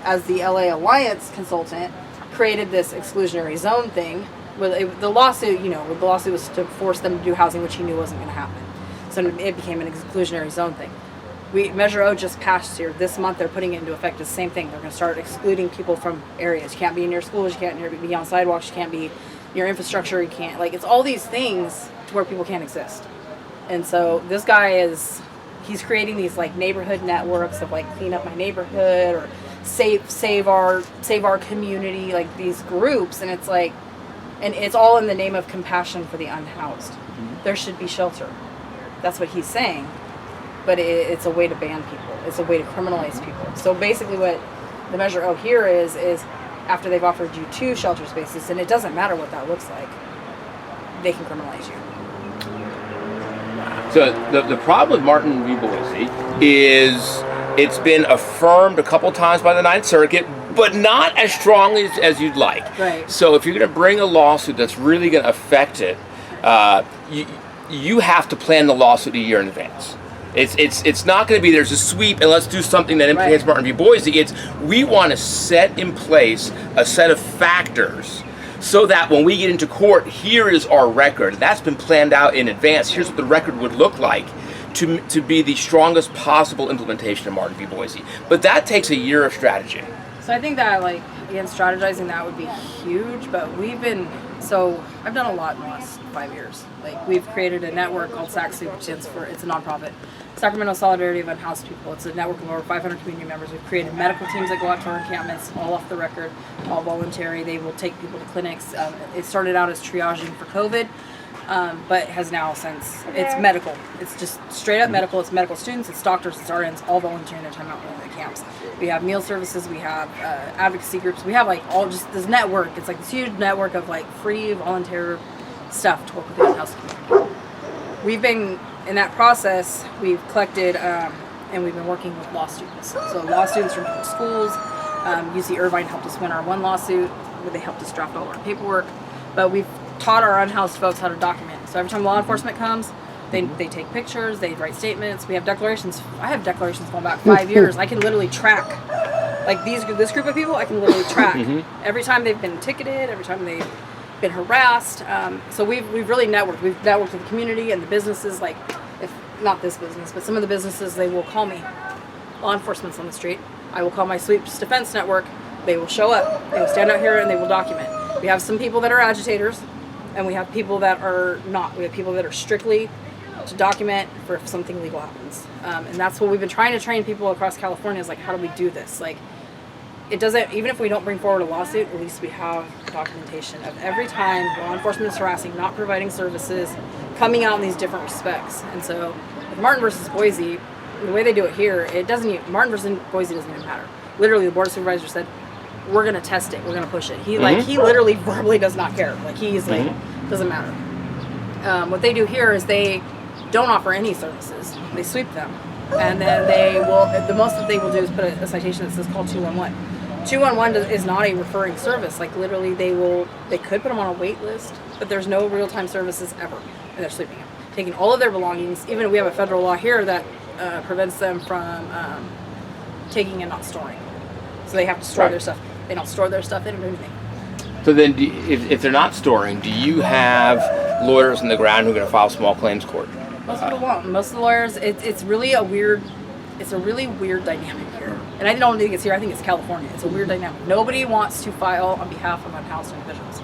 as the LA Alliance consultant, created this exclusionary zone thing. The lawsuit was to force them to do housing, which he knew wasn't going to happen. So it became an exclusionary zone thing. Measure O just passed here. This month they're putting it into effect. The same thing. They're going to start excluding people from areas. You can't be near schools. You can't be on sidewalks. You can't be near infrastructure. You can't, like, it's all these things to where people can't exist. And so this guy he's creating these like neighborhood networks of like clean up my neighborhood or save our community, like these groups, and it's like, and it's all in the name of compassion for the unhoused. There should be shelter. That's what he's saying, but it's a way to ban people. It's a way to criminalize people. So basically, what the Measure O here is after they've offered you 2 shelter spaces, and it doesn't matter what that looks like, they can criminalize you. So the problem with Martin v. Boise is it's been affirmed a couple times by the Ninth Circuit, but not as strongly as you'd like. Right. So if you're going to bring a lawsuit that's really going to affect it, you have to plan the lawsuit a year in advance. It's not going to be there's a sweep and let's do something that implicates Martin v. Boise. It's we want to set in place a set of factors so that when we get into court, here is our record. That's been planned out in advance. Here's what the record would look like to be the strongest possible implementation of Martin v. Boise. But that takes a year of strategy. So I think that, like, again, strategizing that would be huge, but I've done a lot in the last 5 years. Like, we've created a network called SACSU, which stands for, it's a nonprofit, Sacramento Solidarity of Unhoused People. It's a network of over 500 community members. We've created medical teams that go out to our encampments, all off the record, all voluntary. They will take people to clinics. It started out as triaging for COVID, but has now since, it's medical. It's just straight up medical. It's medical students, it's doctors, it's RNs, all volunteering their time out in the camps. We have meal services, we have advocacy groups, we have like all just this network. It's like this huge network of like free volunteer stuff to work with the unhoused community. We've been, in that process, we've collected and we've been working with law students. So law students from schools, UC Irvine helped us win our one lawsuit, where they helped us draft all our paperwork, but we've taught our unhoused folks how to document. So every time law enforcement comes, they take pictures, they write statements. We have declarations. I have declarations going back 5 years. I can literally track, like this group of people, I can literally track every time they've been ticketed, every time they've been harassed. So we've really networked. We've networked with the community and the businesses, like, if not this business, but some of the businesses, they will call me. Law enforcement's on the street. I will call my Sweeps Defense Network. They will show up. They will stand out here and they will document. We have some people that are agitators, and we have people that are not. We have people that are strictly to document for if something legal happens. And that's what we've been trying to train people across California is like, how do we do this? Like, it doesn't, even if we don't bring forward a lawsuit, at least we have documentation of every time law enforcement is harassing, not providing services, coming out in these different respects. And so with Martin versus Boise, the way they do it here, Martin versus Boise doesn't even matter. Literally, the board of supervisors said, we're going to test it, we're going to push it. He literally verbally does not care. Like, he's like, doesn't matter. What they do here is they don't offer any services. They sweep them. And then the most that they will do is put a citation that says call 211. 211 is not a referring service. Like, literally, they could put them on a wait list, but there's no real-time services ever, and they're sweeping them. taking all of their belongings. Even we have a federal law here that prevents them from taking and not storing. So they have to store their stuff. They don't store their stuff. They don't do anything. So then, if they're not storing, do you have lawyers on the ground who are going to file small claims court? Most people won't. Most of the lawyers, it's really a weird dynamic here. And I don't think it's here. I think it's California. It's a weird dynamic. Nobody wants to file on behalf of unhoused individuals.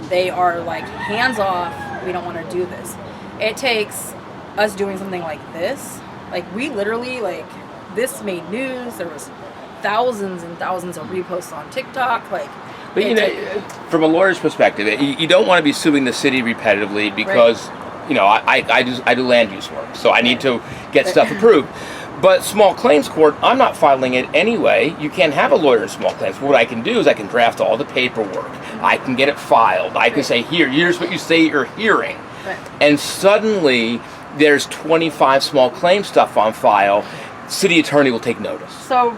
They are like hands off. We don't want to do this. It takes us doing something like this. Like we literally this made news. There was thousands and thousands of reposts on TikTok. But from a lawyer's perspective, you don't want to be suing the city repetitively because, I do land use work, so I need to get stuff approved. But small claims court, I'm not filing it anyway. You can't have a lawyer in small claims. What I can do is I can draft all the paperwork. I can get it filed. I can say, here's what you say you're hearing. Right. And suddenly, there's 25 small claims stuff on file. City attorney will take notice. So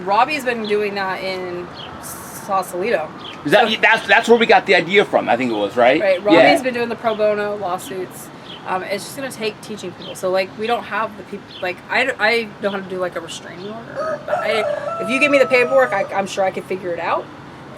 Robbie's been doing that in Sausalito. That's where we got the idea from, I think it was, right? Right. Robbie's been doing the pro bono lawsuits. It's just going to take teaching people. So, we don't have the people, I know how to do, a restraining order. But if you give me the paperwork, I'm sure I could figure it out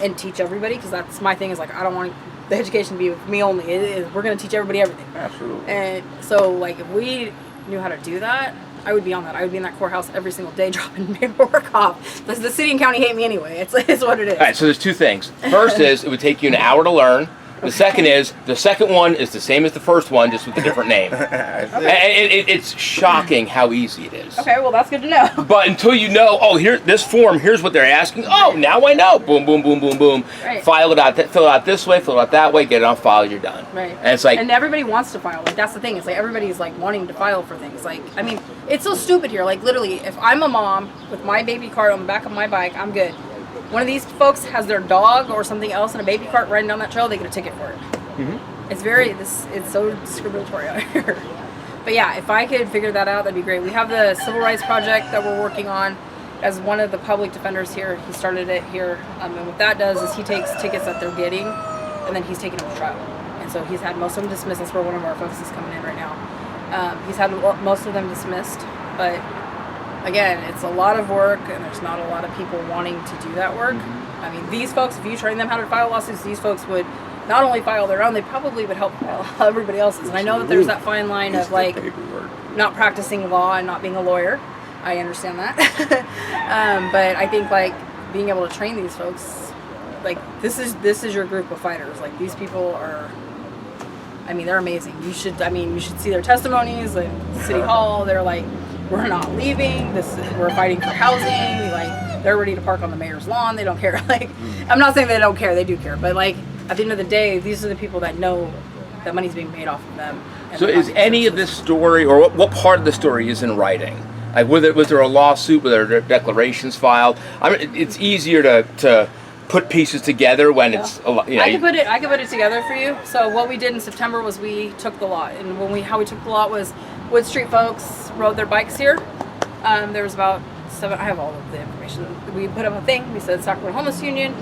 and teach everybody, because that's my thing is, I don't want the education to be with me only. We're going to teach everybody everything. Absolutely. And so, if we knew how to do that, I would be on that. I would be in that courthouse every single day dropping paperwork off. The city and county hate me anyway. It's what it is. All right, so there's two things. First is it would take you an hour to learn. The second is, the second one is the same as the first one, just with a different name. It's shocking how easy it is. Okay, well, that's good to know. But until you know, this form, here's what they're asking. Oh, now I know. Boom, boom, boom, boom, boom. Right. Fill it out this way, fill it out that way, get it on file, you're done. Right. And it's and everybody wants to file. That's the thing. It's everybody's wanting to file for things. It's so stupid here. Literally, if I'm a mom with my baby cart on the back of my bike, I'm good. One of these folks has their dog or something else in a baby cart riding down that trail, they get a ticket for it. Mm-hmm. It's so discriminatory out here. But yeah, if I could figure that out, that'd be great. We have the Civil Rights Project that we're working on as one of the public defenders here. He started it here. And what that does is he takes tickets that they're getting, and then he's taking them to trial. And so he's had most of them dismissed. That's where one of our folks is coming in right now. He's had most of them dismissed, but again, it's a lot of work, and there's not a lot of people wanting to do that work. Mm-hmm. I mean, these folks, if you train them how to file lawsuits, these folks would not only file their own, they probably would help file everybody else's. And I know that there's that fine line of not practicing law and not being a lawyer. I understand that. But I think being able to train these folks, this is your group of fighters. These people are, they're amazing. You should see their testimonies in City Hall. They're we're not leaving. We're fighting for housing. They're ready to park on the mayor's lawn. They don't care. I'm not saying they don't care. They do care. But at the end of the day, these are the people that know that money's being made off of them. So is any of this story, or what part of the story is in writing? Was there a lawsuit? Were there declarations filed? It's easier to put pieces together when it's a lot. I can put it together for you. So what we did in September was we took the lot, and how we took the lot was Wood Street folks rode their bikes here. There was about 7. I have all of the information. We put up a thing. We said Sacramento Homeless Union,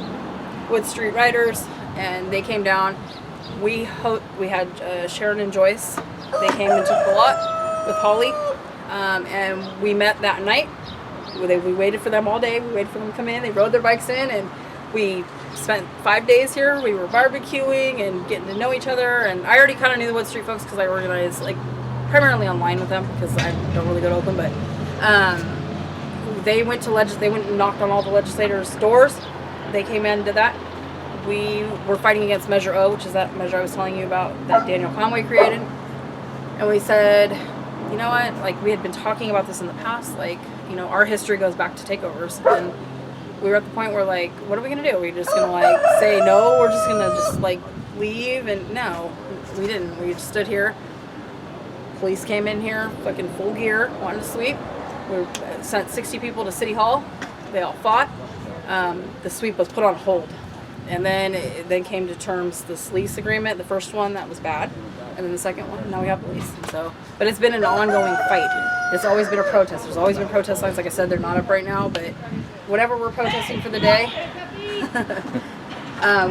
Wood Street Riders, and they came down. We had Sharon and Joyce. They came and took the lot with Holly, and we met that night. We waited for them all day. We waited for them to come in. They rode their bikes in, and we spent 5 days here. We were barbecuing and getting to know each other. And I already kind of knew the Wood Street folks because I organized primarily online with them because I don't really go to Oakland. But they went and knocked on all the legislators' doors. They came in and did that. We were fighting against Measure O, which is that measure I was telling you about that Daniel Conway created. And we said, you know what? We had been talking about this in the past. Our history goes back to takeovers, and we were at the point where what are we gonna do? We're just gonna say no? We're just gonna leave? And no, we didn't. We just stood here. Police came in here, fucking full gear, wanted to sweep. We sent 60 people to City Hall. They all fought. The sweep was put on hold. And then it came to terms this lease agreement, the first one, that was bad. And then the second one, now we have the lease. But it's been an ongoing fight. It's always been a protest. There's always been protest lines. Like I said, they're not up right now, but whatever we're protesting for the day,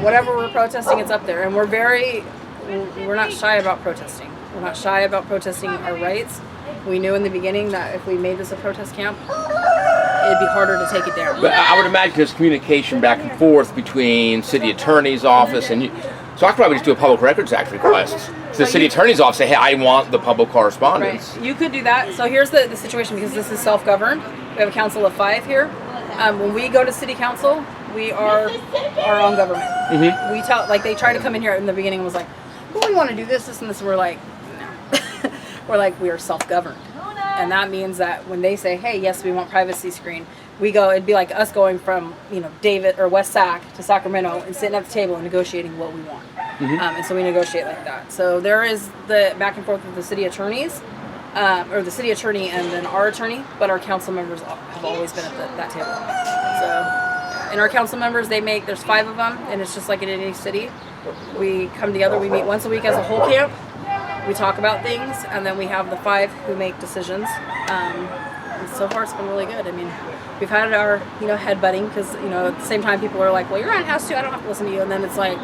whatever we're protesting, it's up there. And we're not shy about protesting. We're not shy about protesting our rights. We knew in the beginning that if we made this a protest camp, it'd be harder to take it down. But I would imagine there's communication back and forth between city attorney's office and you. So I could probably just do a public records act request to the city attorney's office. Say, hey, I want the public correspondence. Right. You could do that. So here's the situation, because this is self-governed. We have a council of 5 here. When we go to city council, we are our own government. Mm-hmm. We tell, like, they tried to come in here in the beginning and was like, well, we want to do this, this, and this. And we're like, no. We're like, we are self-governed. And that means that when they say, hey, yes, we want privacy screen, we go, it'd be like us going from, David or West Sac to Sacramento and sitting at the table and negotiating what we want. Mm-hmm. And so we negotiate like that. So there is the back and forth with the city attorneys, or the city attorney and then our attorney, but our council members have always been at that table. So, and our council members, there's 5 of them, and it's just like in any city. We come together, we meet once a week as a whole camp, we talk about things, and then we have the 5 who make decisions. And so far it's been really good. I mean, we've had our, headbutting, because, at the same time people are like, well, your aunt has to, I don't have to listen to you. And then it's like,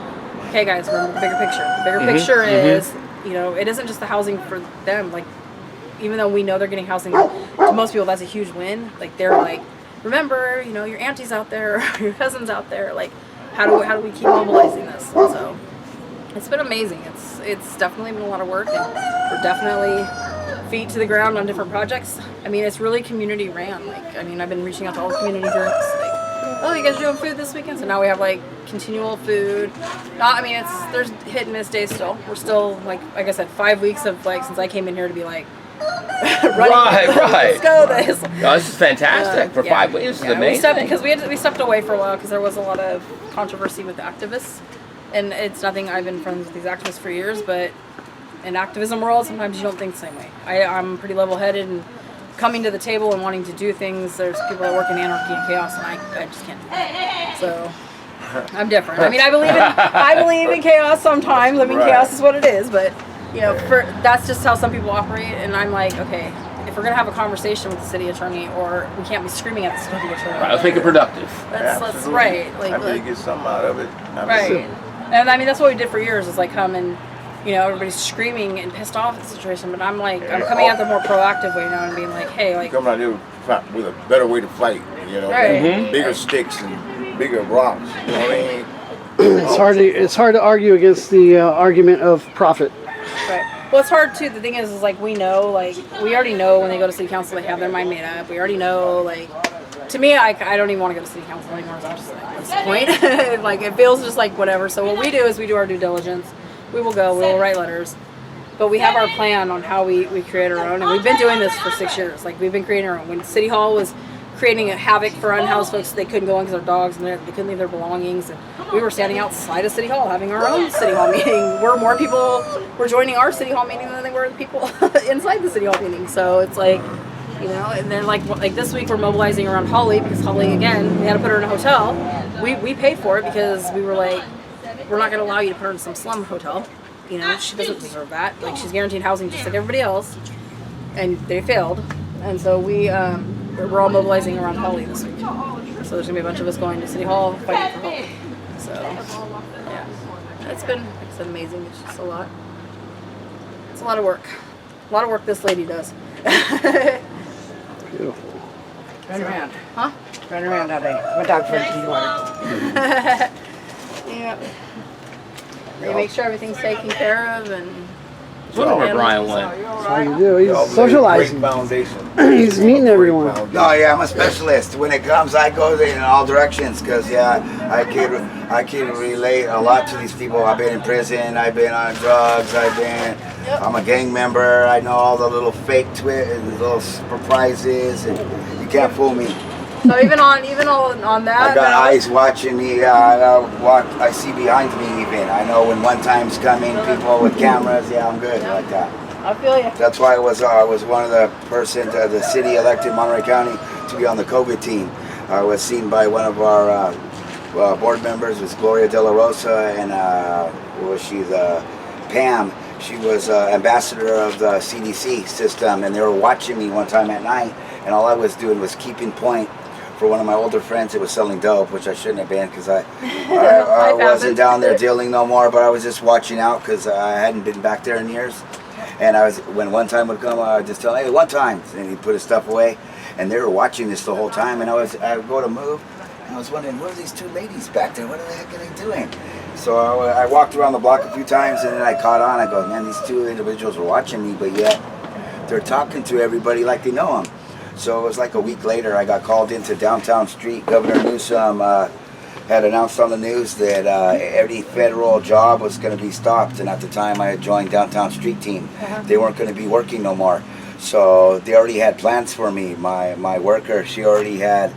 okay guys, remember the bigger picture. The bigger picture is, it isn't just the housing for them. Like, even though we know they're getting housing, to most people that's a huge win. Like, they're like, remember, your auntie's out there, your cousin's out there. Like, how do we keep mobilizing this? And so it's been amazing. It's definitely been a lot of work, and we're definitely feet to the ground on different projects. I mean, it's really community ran. Like, I've been reaching out to all the community groups. Like, oh, you guys doing food this weekend? So now we have like continual food. There's hit and miss days still. We're still like I said, 5 weeks of since I came in here to be like running. Right. Let's go this. No, this is fantastic for 5 weeks. This is amazing. We stepped away for a while because there was a lot of controversy with the activists, and it's nothing. I've been friends with these activists for years, but in activism world, sometimes you don't think the same way. I'm pretty level-headed, and coming to the table and wanting to do things, there's people that work in anarchy and chaos, and I just can't do that. So I'm different. I believe in chaos sometimes. Chaos is what it is, but that's just how some people operate. And I'm like, okay, if we're gonna have a conversation with the city attorney, or we can't be screaming at the city attorney. Right, let's make it productive. Let's right. I really get something out of it. Right. And that's what we did for years. Is like come and everybody's screaming and pissed off at the situation, but I'm coming at the more proactive way now and being like, hey, like come out here with a better way to fight, Right. Bigger sticks and bigger rocks. You know what I mean? It's hard to argue against the argument of profit. Right. Well, it's hard too. The thing is like we know, like we already know when they go to city council they have their mind made up. We already know, like to me, I don't even want to go to city council anymore. So I'm just like, what's the point? Like it feels just like whatever. So what we do is we do our due diligence. We will go. We will write letters. But we have our plan on how we create our own, and we've been doing this for 6 years. Like we've been creating our own. When City Hall was creating a havoc for unhoused folks, they couldn't go in because their dogs and they couldn't leave their belongings, and we were standing outside of City Hall having our own City Hall meeting. Where more people were joining our City Hall meeting than they were the people inside the City Hall meeting. So it's like, and then like this week we're mobilizing around Holly, because Holly again we had to put her in a hotel. We paid for it because we were like, we're not going to allow you to put her in some slum hotel. She doesn't deserve that. Like, she's guaranteed housing just like everybody else, and they failed. And so we're all mobilizing around Holly this week. So there's gonna be a bunch of us going to City Hall fighting for Holly. So yeah, it's been amazing. It's just a lot. It's a lot of work. A lot of work this lady does. Beautiful. Run around. Huh? Run around all day. My dog drinks water. Yeah. You make sure everything's taken care of, and I wonder where Brian went. That's all you do. He's Great socializing. foundation. He's meeting everyone. No, yeah, I'm a specialist. When it comes, I go in all directions because, I can relate a lot to these people. I've been in prison. I've been on drugs. I'm a gang member. I know all the little fake little surprises, and you can't fool me. so even on that. I got eyes watching me. I see behind me even. I know when one time's coming, people with cameras. Yeah, I'm good like that. I feel you. That's why I was one of the city elected Monterey County to be on the COVID team. I was seen by one of our board members, was Gloria De La Rosa, and Pam. She was ambassador of the CDC system, and they were watching me one time at night, and all I was doing was keeping point for one of my older friends that was selling dope, which I shouldn't have been because I wasn't down there dealing no more, but I was just watching out because I hadn't been back there in years. And when one time would come, I would just tell him, hey, one time, and he'd put his stuff away, and they were watching this the whole time, and I would go to move, and I was wondering, what are these two ladies back there? What the heck are they doing? So I walked around the block a few times, and then I caught on. I go, man, these two individuals were watching me, but yet they're talking to everybody like they know them. So it was like a week later, I got called into Downtown Street. Governor Newsom had announced on the news that every federal job was going to be stopped, and at the time I had joined Downtown Street team. They weren't going to be working no more. So they already had plans for me. My worker, she already had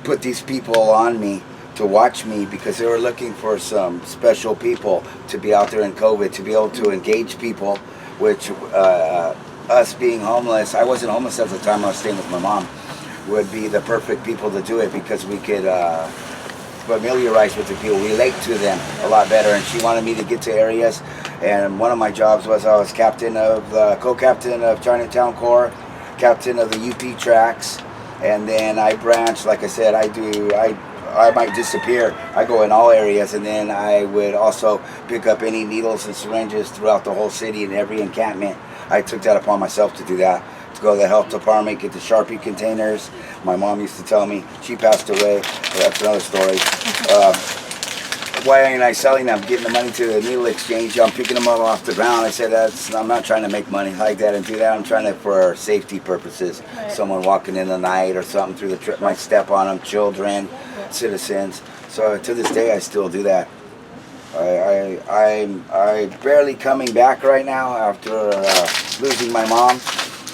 put these people on me to watch me because they were looking for some special people to be out there in COVID, to be able to engage people, which us being homeless, I wasn't homeless at the time, I was staying with my mom, would be the perfect people to do it because we could familiarize with the people, relate to them a lot better. And she wanted me to get to areas, and one of my jobs was I was co-captain of Chinatown Corps, captain of the UP tracks, and then I branch, like I said, I might disappear. I go in all areas, and then I would also pick up any needles and syringes throughout the whole city and every encampment. I took that upon myself to do that, to go to the health department, get the Sharpie containers. My mom used to tell me, she passed away, but that's another story. Why ain't I selling them? Getting the money to the needle exchange, I'm picking them up off the ground. I said, I'm not trying to make money like that and do that. I'm trying to for safety purposes. Right. Someone walking in the night or something through the trip might step on them, children, citizens. So to this day, I still do that. I'm barely coming back right now after losing my mom.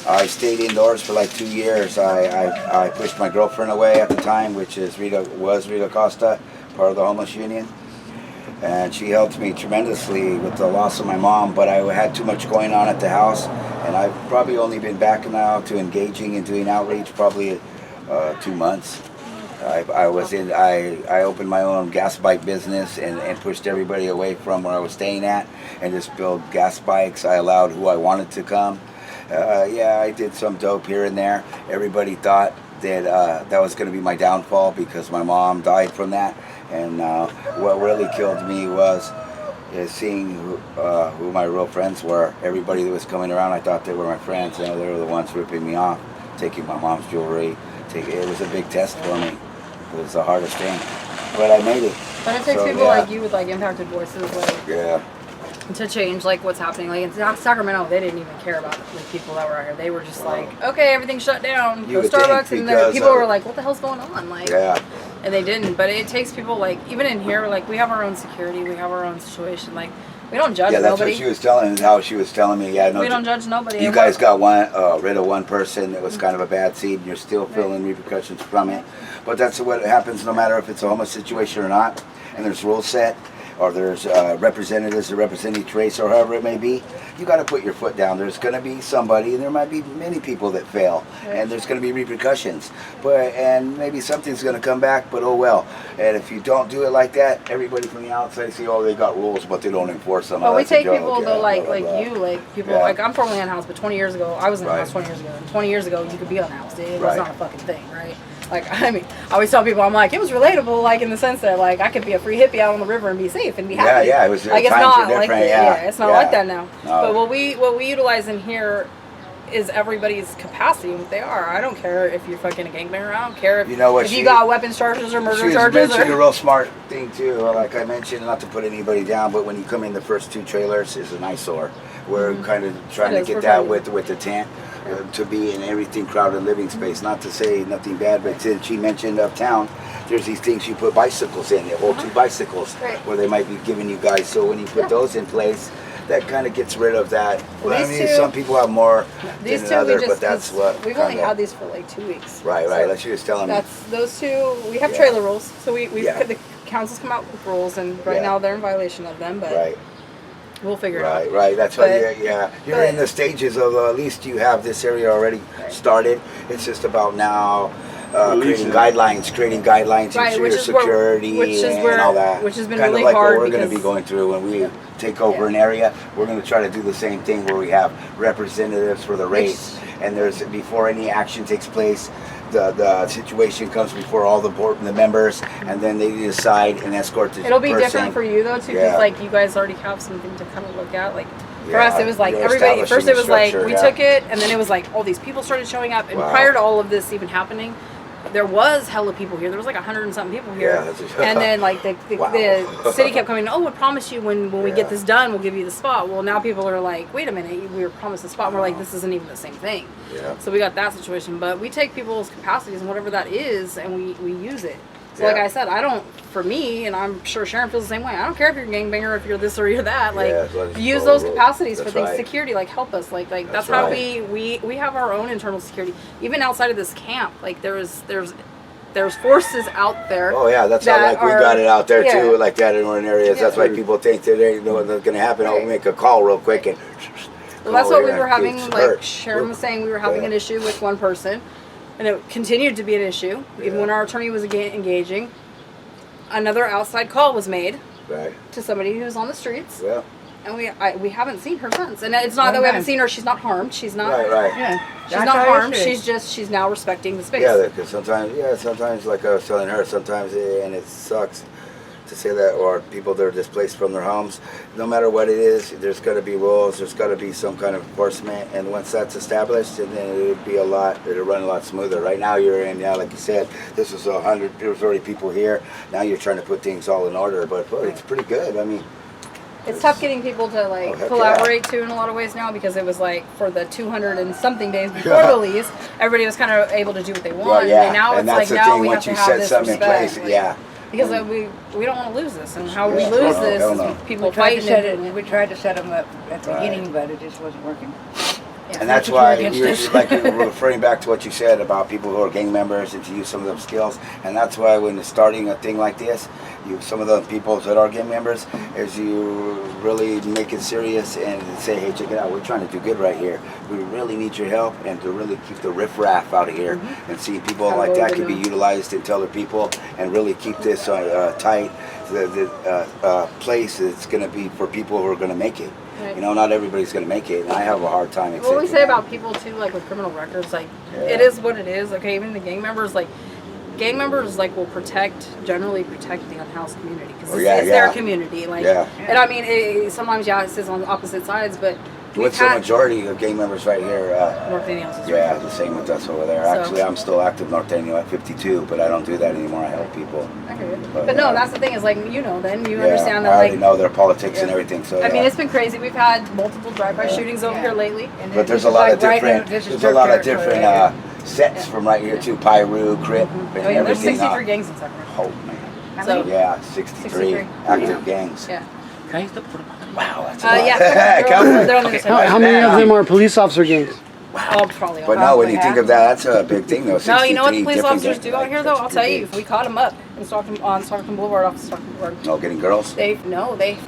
I stayed indoors for like 2 years. I pushed my girlfriend away at the time, which is Rita Costa, part of the Homeless Union. And she helped me tremendously with the loss of my mom, but I had too much going on at the house, and I've probably only been back now to engaging and doing outreach probably 2 months. I opened my own gas bike business and pushed everybody away from where I was staying at and just built gas bikes. I allowed who I wanted to come. I did some dope here and there. Everybody thought that that was going to be my downfall because my mom died from that. And what really killed me was seeing who my real friends were. Everybody that was coming around, I thought they were my friends, and they were the ones ripping me off, taking my mom's jewelry. It was a big test for me. It was the hardest thing, but I made it. But it takes people like you with like impacted voices, like to change like what's happening. Like in Sacramento, they didn't even care about like people that were out here. They were just like, okay, everything's shut down. Go Starbucks, and people were like, what the hell's going on? Like, and they didn't. But it takes people like even in here, like we have our own security, we have our own situation. Like we don't judge nobody. Yeah, that's what she was telling. How she was telling me. Yeah, no, we don't judge nobody. You guys got rid of one person that was kind of a bad seed, and you're still feeling repercussions from it. But that's what happens no matter if it's a homeless situation or not. And there's rules set, or there's representatives that represent each race, or however it may be. You got to put your foot down. There's going to be somebody, and there might be many people that fail, and there's going to be repercussions. And maybe something's going to come back, but oh well. And if you don't do it like that, everybody from the outside say, oh, they got rules, but they don't enforce them. Well, we take people though, like you, like people, like I'm formerly on house, but 20 years ago, I was in the house 20 years ago. And 20 years ago, you could be on the house. It was not a fucking thing, right? Like, I mean, I always tell people, I'm like, it was relatable, like in the sense that, like, I could be a free hippie out on the river and be safe and be happy. Yeah, it was. Like, it's not like that. It's not like that now. No. But what we utilize in here is everybody's capacity and what they are. I don't care if you're fucking a gangbanger. I don't care if you got weapons charges or murder charges. She mentioned a real smart thing too. Like I mentioned, not to put anybody down, but when you come in, the first 2 trailers is an eyesore. We're kind of trying to get that with the tent. To be in everything crowded living space, not to say nothing bad, but since she mentioned uptown, there's these things you put bicycles in, they hold 2 bicycles, where they might be giving you guys, so when you put those in place, that kind of gets rid of that. Well, I mean, some people have more than another, but that's what we've only had these for like 2 weeks. Right, like she was telling me. That's those 2, we have trailer rules, so the councils come out with rules, and right now they're in violation of them, but we'll figure it out. Right. That's why you're in the stages of at least you have this area already started. It's just about now creating guidelines, ensure your security and all that. Which has been kind really of like hard. What we're going to be going through when we take over an area. We're going to try to do the same thing where we have representatives for the race, and there's before any action takes place, the situation comes before all the board and the members, and then they decide and escort the It'll be person. different for you though too, because Yeah. like you guys already have something to kind of look at. Like for Yeah, us, it was like you're everybody. At first, establishing it was like structure, we yeah. took it, and then it was like all these people started showing up. And Wow. prior to all of this even happening, there was hella people here. There was like 100 and something people here. Yeah, that's a- and then like the Wow. city kept coming. Oh, I promise you when we Yeah. get this done, we'll give you the spot. Well, now people are like, wait a minute, we were promised a spot. And we're like, this isn't even the same thing. Yeah. So we got that situation, but we take people's capacities and whatever that is, and we use it. So like Yeah. I said, I don't, for me, and I'm sure Sharon feels the same way. I don't care if you're a gangbanger, if you're this or you're that. Like, Yeah, as long as you use follow those the rules. capacities for That's things. right. Security, like help us. Like that's That's how right. we have our own internal security. Even outside of this camp, like there's forces out there. Oh yeah, that's how that like we are- got it out there yeah. too, like that in certain areas. That's why people think that they know what's gonna happen. Oh, Right. we make a call real quick and. Well, that's call what we here were and having. it's Like hurt. Sharon was saying, we were having Yeah. an issue with one person, and it continued to be an issue even Yeah. when our attorney was engaging. Another outside call was made Right. to somebody who was on the streets. Well. And we haven't seen her since. And it's not that we haven't seen her. She's not harmed. She's not. Right. Right. Yeah. She's That's not how it harmed. is. She's now respecting the space. Yeah, because sometimes, like I was telling her, sometimes, and it sucks to say that, or people that are displaced from their homes, no matter what it is, there's got to be rules, there's got to be some kind of enforcement, and once that's established, and then it'll run a lot smoother. Right now you're in, like you said, this was 100, there was already people here, now you're trying to put things all in order, but it's pretty good. I mean, It's tough getting people to like heck collaborate too in a lot of ways now, because it was like for the 200 and something days before the lease, everybody was kind of able to do what they want. well, yeah, And now and it's that's like the now thing, we have once to you have set this something in respect. place, like, yeah. Because we don't want to lose this, and how we Yeah. lose No, this hell is no. people We tried to fighting. set it. We tried to set them up at the Right. beginning, but it just wasn't working. And that's what why we're against you're this. like you're referring back to what you said about people who are gang members and to use some of those skills. And that's why when you're starting a thing like this, some of the people that are gang members, is you really make it serious and say, hey, check it out, we're trying to do good right here. We really need your help, and to really keep the riffraff out of here, and see people Have like that over can be them. utilized and tell other people, and really keep this tight. The place that's going to be for people who are going to make it. Right. You know, not everybody's going to make it, and I have a hard time What we accepting say that. about people too, like with criminal records, like Yeah. it is what it is. Okay, even the gang members, like gang members, like will generally protect the unhoused community because Oh, it's, yeah, it's their yeah. community. Like, Yeah. and I mean, sometimes it sits on opposite sides, but What's the majority of gang members right here? North Indians is Yeah, right. the same with us over there. So- Actually, I'm still active Norteño at 52, but I don't do that anymore. I help people. I hear you. But, But no, yeah. that's the thing is like you Yeah, understand I that already like. know their politics and Yeah. everything. So I mean, yeah. it's been crazy. We've had multiple drive-by Yeah. shootings over Yeah. here lately. And But this there's is a lot like of right different. in- this is There's a dirt lot of territory different right sets Yeah. from right here too. Pyru, Crip, and Oh yeah, there's everything. 63 gangs in Sacramento. Oh man. How So many? Yeah, 63 active gangs. yeah. Wow, that's a lot. Yeah. They're on the other side. How many of them are police officer gangs? Oh, probably all. But no, when you Probably think of that, that's a big thing though. No, you know what the 63 police different officers gangs, do out like, here though? that's I'll tell pretty you, big. if we caught them up in on Stockton Boulevard, off Stockton Boulevard, No, getting girls. they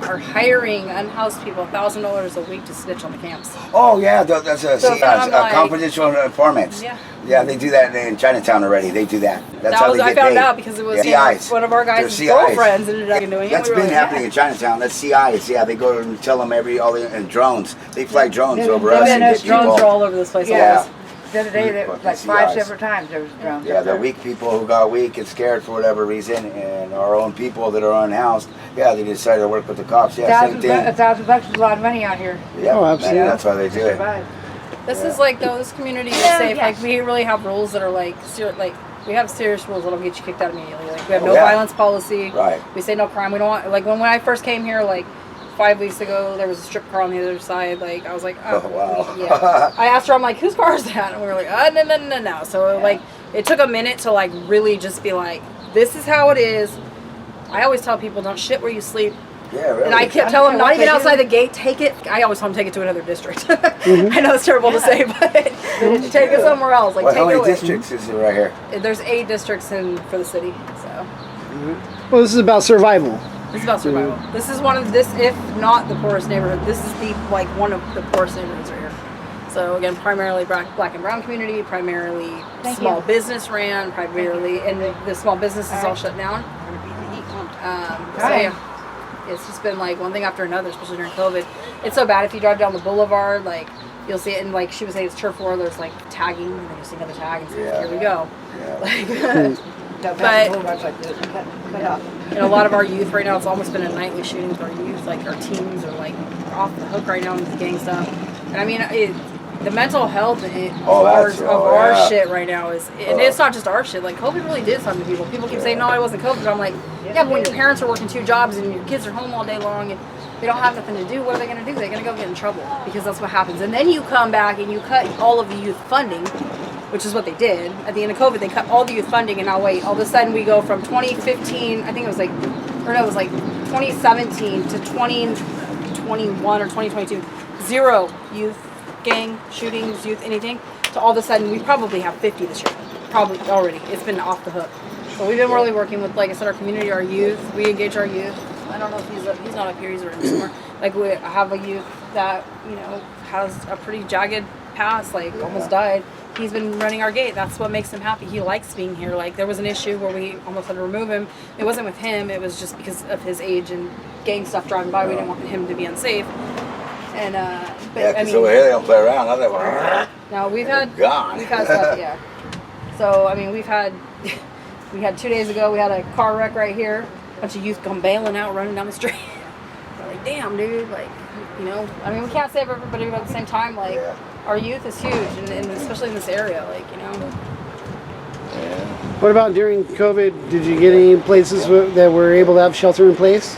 are hiring unhoused people $1,000 a week to snitch on the camps. Oh yeah, that's a So then I'm like- confidential informants. Yeah. Yeah, they do that in Chinatown already. They do that. That's how they I get found paid. out because it was CIs. one of our They're guys' CIs. girlfriends ended up doing it. That's We were been like, happening yeah. in Chinatown. That's CIs. Yeah, they go and tell them and drones. They fly drones Yeah, over yeah, us yeah, and that's get Drones people. are all over this place. Yeah. always. The other day, there was like Fucking 5 CIs. separate times there was drones. Yeah, the weak people who got weak and scared for whatever reason, and our own people that are unhoused. Yeah, they decided to work with the cops. Yeah, same thing. $1,000 is a lot of money out here. Yeah, Oh, absolutely. man, that's why they do it. Survive. This Yeah. is like though this community is Yeah, safe. yes. Like we really have rules that are like we have serious rules that'll get you kicked out immediately. Like we have Oh, no yeah. violence policy. Right. We say no crime. We don't want like when I first came here like 5 weeks ago there was a strip car on the other side. Like I was like, Oh, wow. yeah. I asked her, I'm like, whose car is that? And we were like, no. So like it took a minute to like really just be like, this is how it is. I always tell people don't shit where you sleep. Yeah, really. And I kept telling them, What not even they do. outside the gate, take it. I always tell them, take it to another district. Mm-hmm. I know it's terrible to say, but take it somewhere else. Like, Well, take how it many away. districts is it right here? There's 8 districts for the city, so Well, this is about survival. it's about survival. This is one of if not the poorest neighborhood, this is one of the poorest neighborhoods right here. So again, primarily black and brown community, primarily Thank small you. business ran, primarily, and the small business is all shut down. So Hi. yeah. it's just been like one thing after another, especially during COVID. It's so bad if you drive down the boulevard, like you'll see it, and like she was saying, it's turf war. There's like tagging, and then you see another tag, and so here we go. Like, but and a lot of our youth right now, it's almost been a nightly shooting with our youth. Like our teens are like off the hook right now with the gang stuff. And I mean, the mental health of our shit right now is, and it's not just our shit. Like COVID really did something to people. People keep saying, no, it wasn't COVID. But I'm like, yeah, but when your parents are working 2 jobs and your kids are home all day long and they don't have nothing to do, what are they going to do? They're going to go get in trouble because that's what happens. And then you come back and you cut all of the youth funding, which is what they did. At the end of COVID, they cut all the youth funding, and now wait, all of a sudden we go from 2015, I think it was like, or no, it was like 2017 to 2021 or 2022, 0 youth gang shootings, youth anything, to all of a sudden we probably have 50 this year. Probably already. It's been off the hook. So we've been really working with, like I said, our community, our youth. We engage our youth. I don't know if he's not up here, he's around somewhere. Like I have a youth that, you know, has a pretty jagged past, like almost died. He's been running our gate. That's what makes him happy. He likes being here. Like there was an issue where we almost had to remove him. It wasn't with him. It was just because of his age and gang stuff driving by. We didn't want him to be unsafe. And but I mean, over here they don't play around. Otherwise, no, we've had stuff. Yeah. So I mean, we had 2 days ago. We had a car wreck right here. A bunch of youth come bailing out, running down the street. We're like, damn, dude. Like, you know, I mean, we can't save everybody, but at the same time, like, our youth is huge, and especially in this area, like, you know. What about during COVID? Did you get any places that were able to have shelter in place?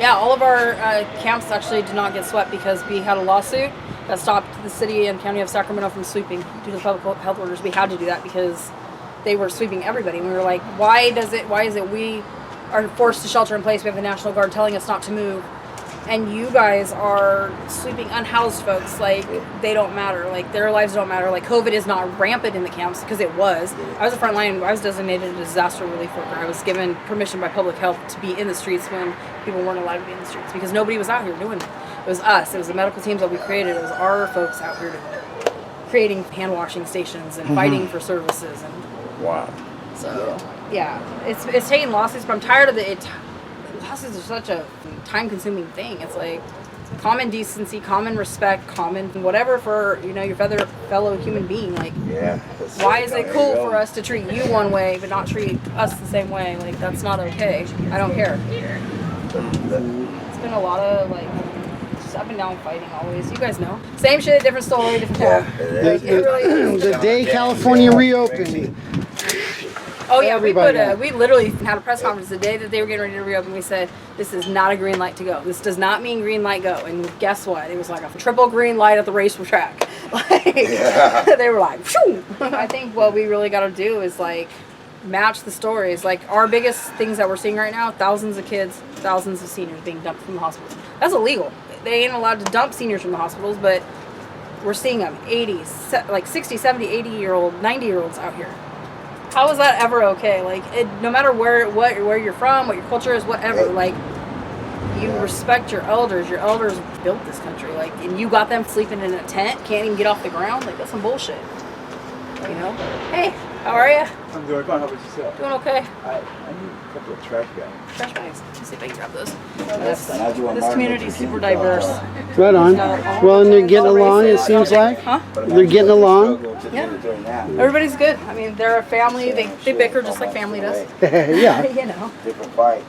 Yeah, all of our camps actually did not get swept because we had a lawsuit that stopped the city and county of Sacramento from sweeping due to the public health orders. We had to do that because they were sweeping everybody. And we were like, why is it we are forced to shelter in place? We have the National Guard telling us not to move, and you guys are sweeping unhoused folks like they don't matter, like their lives don't matter. Like COVID is not rampant in the camps because it was. I was a frontline. I was designated a disaster relief worker. I was given permission by public health to be in the streets when people weren't allowed to be in the streets because nobody was out here doing it. It was us. It was the medical teams that we created. It was our folks out here doing it, creating hand washing stations and fighting for services. And wow. So yeah, it's taking losses, but I'm tired of it. Losses are such a time-consuming thing. It's like common decency, common respect, common whatever for, you know, your fellow human being. Like, why is it cool for us to treat you one way but not treat us the same way? Like, that's not okay. I don't care. It's been a lot of like just up and down fighting always. You guys know, same shit, different story, different town. Like, it really is. The day California reopened. Oh yeah, we literally had a press conference the day that they were getting ready to reopen. We said, this is not a green light to go. This does not mean green light go. And guess what? It was like a triple green light at the racetrack. Like, they were like, phew. I think what we really got to do is like match the stories. Like our biggest things that we're seeing right now, thousands of kids, thousands of seniors being dumped from the hospitals. That's illegal. They ain't allowed to dump seniors from the hospitals, but we're seeing them 60, 70, 80-year-old, 90-year-olds out here. How is that ever okay? Like, no matter where you're from, what your culture is, whatever, like, you respect your elders. Your elders built this country, like, and you got them sleeping in a tent, can't even get off the ground. Like, that's some bullshit. You know? Hey, how are you? I'm doing fine. How about yourself? Doing okay. I need a couple of trash bags. Trash bags. Let's see if I can grab those. This community is super diverse. Right on. Well, and they're getting along, it seems like. Huh? They're getting along. Yeah. Everybody's good. I mean, they're a family. They bicker just like family does. Yeah. You know. different fight.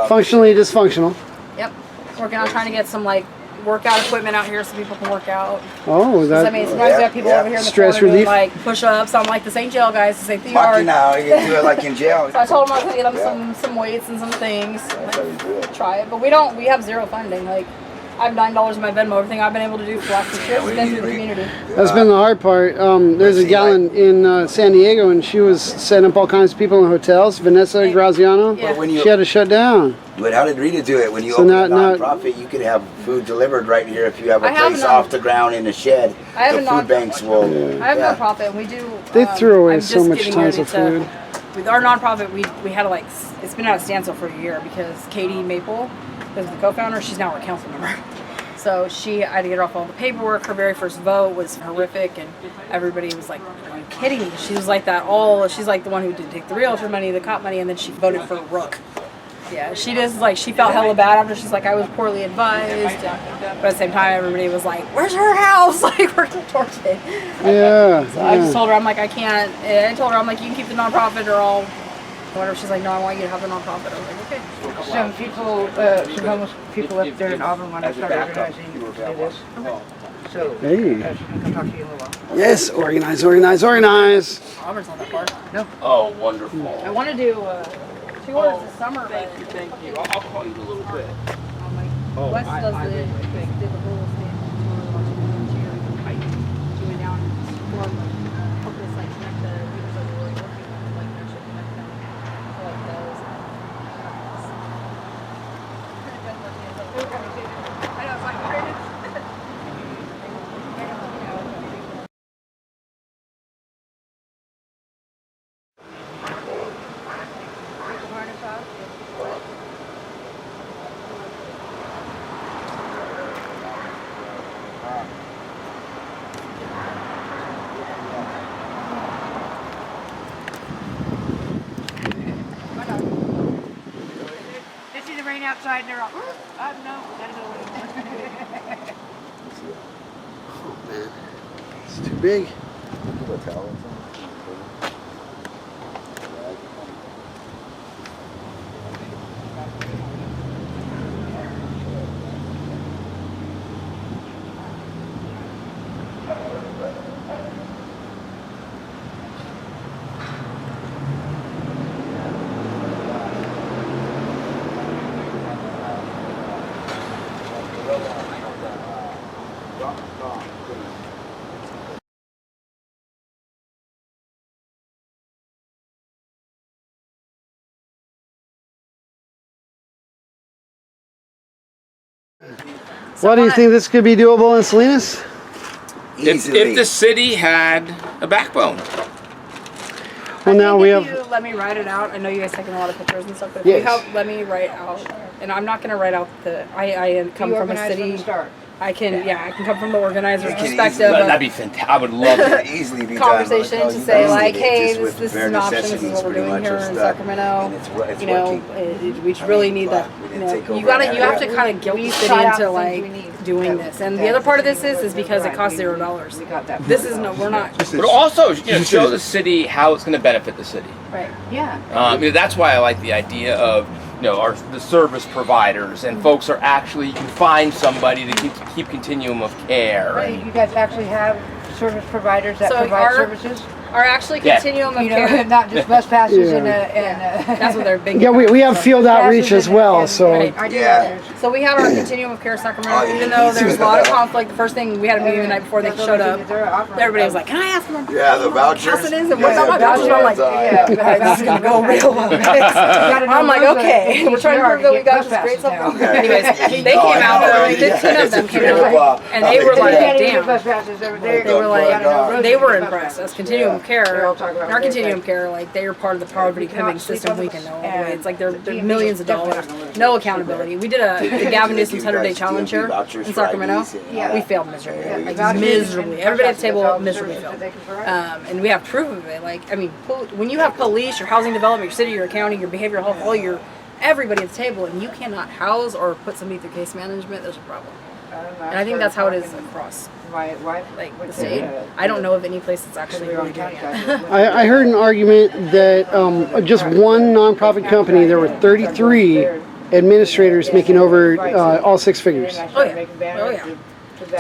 Functionally dysfunctional. Yep. Working on trying to get some like workout equipment out here so people can work out. Oh, that. I mean, sometimes we have people over here in the Stress corner doing, relief. like push-ups. I'm like, this ain't jail, guys. This ain't the Fuck you yard. now, you do it like in jail. So I told them I was gonna get them some weights and some things. Like, try it, but we have zero funding. Like, I have $9 in my Venmo. Everything I've been able to do for the last 6 years has been through the community. That's been the hard part. There's a gal in San Diego, and she was setting up all kinds of people in hotels. Vanessa Graziano. Yeah. But when you, She had to shut down. but how did Rita do it? When you So open now- a nonprofit, you could have food delivered right here if you have a I have place none. off the ground in a shed. I have the a food non- banks will. I have no profit. We do. They threw away I'm so just much getting tons ready of food. With our nonprofit, we had to like, it's been at a standstill for a year because Katie Maple, who's the co-founder, she's now our council member. So I had to get her off all the paperwork. Her very first vote was horrific, and everybody was like, "Are you kidding me?" She was like that. She's like the one who did take the realtor money, the cop money, and then she voted for Rook. Yeah, she just like she felt hella bad after. She's like, I was poorly advised, but at the same time, everybody was like, "Where's her house?" Like working towards it. Yeah. So I just told her, I'm like, I can't. And I told her, I'm like, you can keep the nonprofit or I'll whatever. She's like, no, I want you to have the nonprofit. I was like, okay. Some people, some homeless people up there in Auburn want to start organizing to do this. So, Hey. she can come talk to you in a little while. Yes, organize, organize, organize. Auburn's not that far. No. Oh, wonderful. I want to do 2 hours this summer, but Thank you. I'll call you in a little bit. I'm like, West does the whole state tour, she went down and formed helped us like connect the leaders that were working with like nurture connect them to like those. I know, it's like They see the rain outside and they're all, no, gotta go. Oh man, it's too big. What do you think this could be doable in Salinas? If the city had a backbone. Well, now we If have. you let me write it out, I know you guys taking a lot of pictures and stuff, but if Yes. you help, let me write out, and I'm not going to write out I come You from a organize from city. the start. I can come from the organizer's You can perspective. easily- of That'd be fantastic. I would love it. Easily be conversation done. to say like, Just hey, with this is bare an option. This is necessities what we're pretty doing much here are in stuck, Sacramento. and it's You know, working. we really need that. We You didn't know, take over you have to everything. kind of guilt the We city sought out into the things we like need. doing this. And the other part of this is because it costs $0. We got that. This is we're not But also, show the city how it's going to benefit the city. right. Yeah. That's why I like the idea of the service providers and folks are actually, you can find somebody to keep continuum of care. Right, you guys actually have service providers that So provide our- services? Are actually Yeah. continuum of You know, care. not just bus passes Yeah. and That's what they're big. Yeah, we have field outreach as well, so. Right. ID Yeah. letters. So we have our continuum of care Sacramento, Oh, even yeah. though there's a lot of conflict. The first thing we had a meeting the night before they showed up. Everybody was like, "Can I ask them?" Yeah, the vouchers. House it is, and what's on my voucher? I'm like, Yeah, this is gonna go real well. I'm like, okay, we're trying to prove that we got this great stuff. Yeah. Anyways, they Oh, came I out. know, There were right? 15 Yeah, of them it's came true. out, and they were like, damn. They They were like, they were impressed. As continuum of They care, all talk about our it. continuum of care, like they are part of the poverty coming system. We can know. And It's like they're the millions of definitely dollars, not gonna lose no it. accountability. We did the Gavin Newsom 100-day challenge here in Sacramento. Yeah. We failed miserably, like Vouchers miserably. and Everybody at the that's all table the miserably services failed. that they can provide. And we have proof of it. Like, I mean, when you have police, your housing development, your city, your county, your behavioral health, all your everybody at the table, and you cannot house or put somebody through case management, there's a problem. And I think that's how it is across My wife, like the state. I don't know of any place that's actually really doing it. I heard an argument that just one nonprofit company, there were 33 administrators making over all 6 figures. Oh yeah.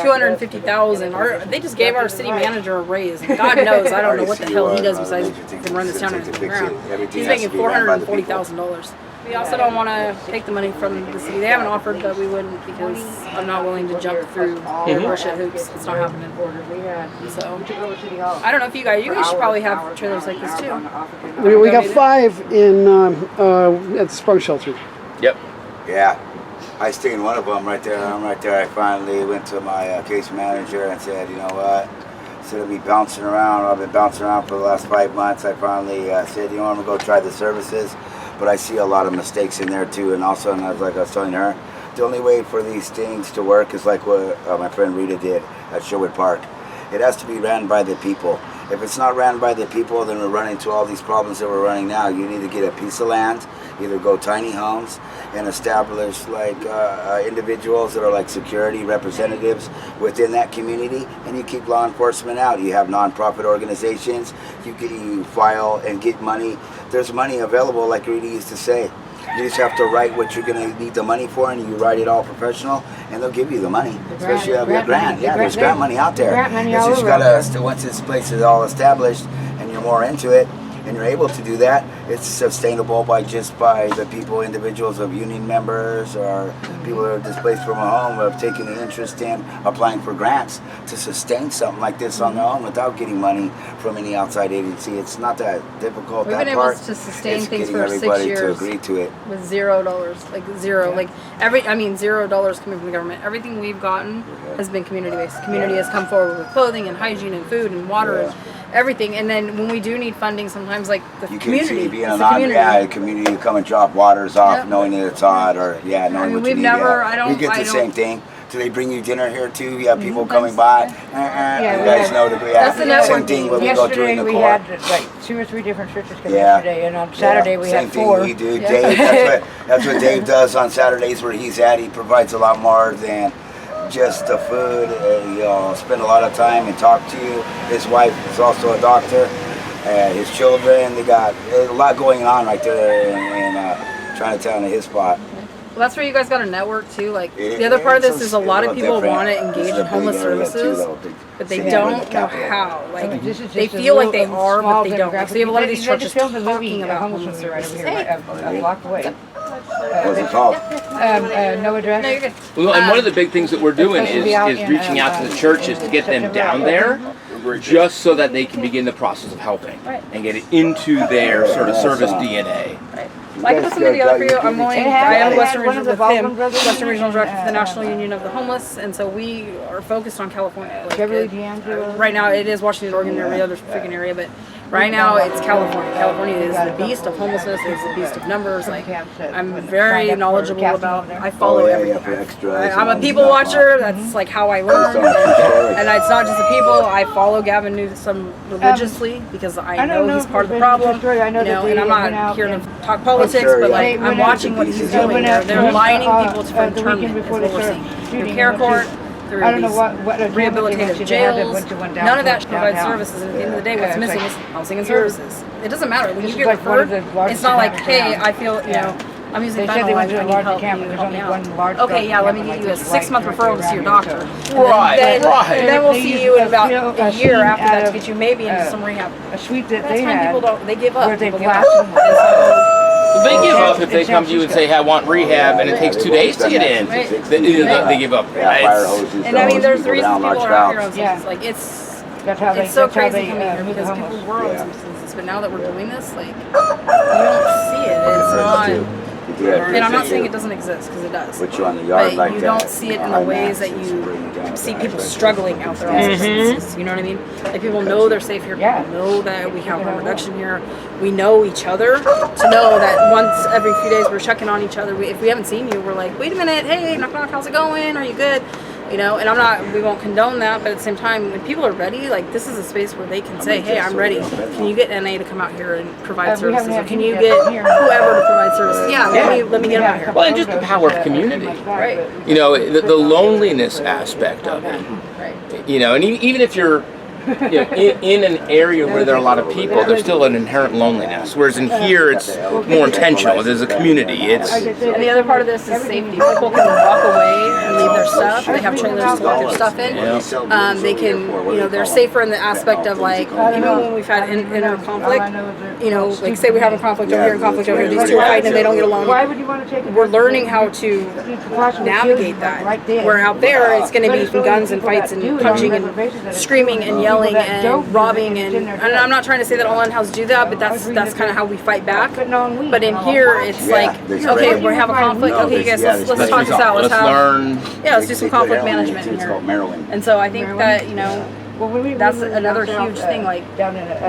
250,000. They just gave our city manager a raise. God knows, I don't know what the hell he does besides run this town into the ground. He's making $440,000. We also don't want to take the money from the city. They haven't offered, but we wouldn't because I'm not willing to jump through their bullshit hoops. It's not happening. So I don't know if you guys should probably have trailers like this too. We got 5 in at the Sprung Shelter. Yep. Yeah, I stay in one of them right there. I'm right there. I finally went to my case manager and said, you know what? Instead of me bouncing around, I've been bouncing around for the last 5 months. I finally said, you know, I'm gonna go try the services. But I see a lot of mistakes in there too. And also, and I was telling her, the only way for these things to work is like what my friend Rita did at Sherwood Park. It has to be ran by the people. If it's not ran by the people, then we're running into all these problems that we're running now. You need to get a piece of land, either go tiny homes and establish like individuals that are like security representatives within that community, and you keep law enforcement out. You have nonprofit organizations. You file and get money. There's money available, like Rudy used to say. You just have to write what you're going to need the money for, and you write it all professional, and they'll give you the money. Especially a grant. Yeah, there's grant money out there. It's just gotta, once this place is all established and you're more into it, and you're able to do that, it's sustainable by the people, individuals of union members or people that are displaced from a home of taking an interest in applying for grants to sustain something like this on their own without getting money from any outside agency. It's not that difficult. We've been able to sustain things for 6 years to agree to it with $0, like zero, like $0 coming from the government. Everything we've gotten has been community based. Community has come forward with clothing and hygiene and food and water and everything. And then when we do need funding, sometimes like the community, you being the community, you come and drop waters off, knowing that it's hot, or knowing what you need. We get the same thing. Do they bring you dinner here too? You have people coming by. You guys know the same thing when we go through in the court. Yesterday we had like 2 or 3 different churches come yesterday, and on Saturday we had 4. Same thing we do. Dave, that's what Dave does on Saturdays where he's at. He provides a lot more than just the food. He'll spend a lot of time and talk to you. His wife is also a doctor. His children, they got a lot going on right there in Chinatown in his spot. Well, that's where you guys got a network too. Like the other part of this is a lot of people want to engage in homeless services, but they don't know how. Like they feel like they are, but they don't. Like, so you have a lot of these churches talking about homeless services. A block away. What's it called? No address. No, you're good. Well, and one of the big things that we're doing is reaching out to the churches to get them down there, just so that they can begin the process of helping and get it into their sort of service DNA. Right. Well, I can put something together for you. I am Western Regional with him, Western Regional Director for the National Union of the Homeless, and so we are focused on California. Like, right now it is Washington, Oregon, and every other freaking area, but right now it's California. California is the beast of homelessness. It's the beast of numbers. Like I'm very knowledgeable about. I follow everything. I'm a people watcher. That's like how I learn. And it's not just the people. I follow Gavin Newsom religiously because I know he's part of the problem. And I'm not here to talk politics, but like I'm watching what he's doing. They're lining people for internment. Is what we're seeing through care court. Through rehabilitative jails. None of that provides services, and at the end of the day, what's missing is housing and services. It doesn't matter. When you get referred, it's not like, hey, I feel, I'm using fentanyl, I need help, can you help me out? Okay, yeah, let me get you a 6-month referral to see your doctor. Right. Then we'll see you in about a year after that to get you maybe into some rehab. A suite that That's when people don't, they give up. where they People give up. Well, they give up if they come to you and say, hey, I want rehab, and it takes 2 days to get in. They give up. And I mean, there's the reason people are out here on substances. Like, it's so crazy coming here because people were on substances, but now that we're doing this, like, you don't see it. It's not. And I'm not saying it doesn't exist, because it does. Put you on the yard but you don't see it in the ways that you see people struggling out there on substances. You know what I mean? Like people know they're safe here. People know that we have harm reduction here. We know each other to know that once every few days we're checking on each other. If we haven't seen you, we're like, wait a minute, hey, knock knock, how's it going? Are you good? You know, and we won't condone that, but at the same time, when people are ready, like this is a space where they can say, hey, I'm ready. Can you get NA to come out here and provide services? Or can you get whoever to provide services? Yeah, let me get them out here. Well, and just the power of community. Right. You know, the loneliness aspect of it. Right. You know, and even if you're in an area where there are a lot of people, there's still an inherent loneliness. Whereas in here, it's more intentional. There's a community. And the other part of this is safety. People can walk away and leave their stuff. They have trailers to walk their stuff in. They can, they're safer in the aspect of like, even when we've had inner conflict, like say we have a conflict over here and conflict over here, these two are fighting and they don't get along. We're learning how to navigate that. Where out there, it's going to be guns and fights and punching and screaming and yelling and robbing and I'm not trying to say that all in-house do that, but that's kind of how we fight back. But in here, it's like, okay, we have a conflict. Okay, you guys, let's talk this out. Let's do some conflict management in here. And so I think that that's another huge thing. Like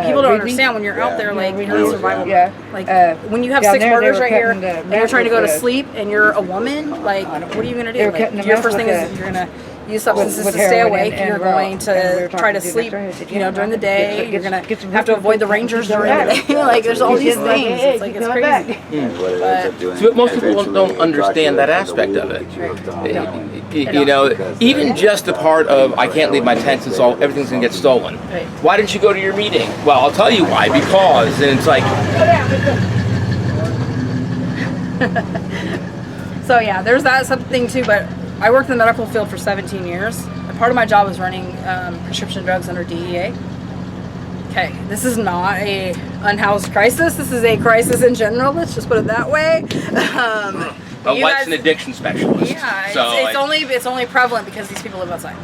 people don't understand when you're out there, like you're in survival. Like when you have 6 murders right here, and you're trying to go to sleep, and you're a woman. Like, what are you gonna do? Like, your first thing is you're gonna use substances With to stay heroin awake. and You're raw. going And we were to try to talking sleep, Dr. I said, you know, during the day. You're gonna get some have to avoid the rangers during the day. Like there's all these things. It's like it's crazy. And what it ends up doing, So, but most people eventually don't it understand that drives you aspect into of the it. weed, get you hooked on. You know, even just the part of I can't leave my tent since everything's gonna get stolen. Right. Why didn't you go to your meeting? Well, I'll tell you why. Because, and it's like, So yeah, there's that something too. But I worked in the medical field for 17 years. And part of my job was running prescription drugs under DEA. Okay, this is not a unhoused crisis. This is a crisis in general. Let's just put it that way. a You wife's guys- an addiction specialist. Yeah, So it's only prevalent because these people live outside.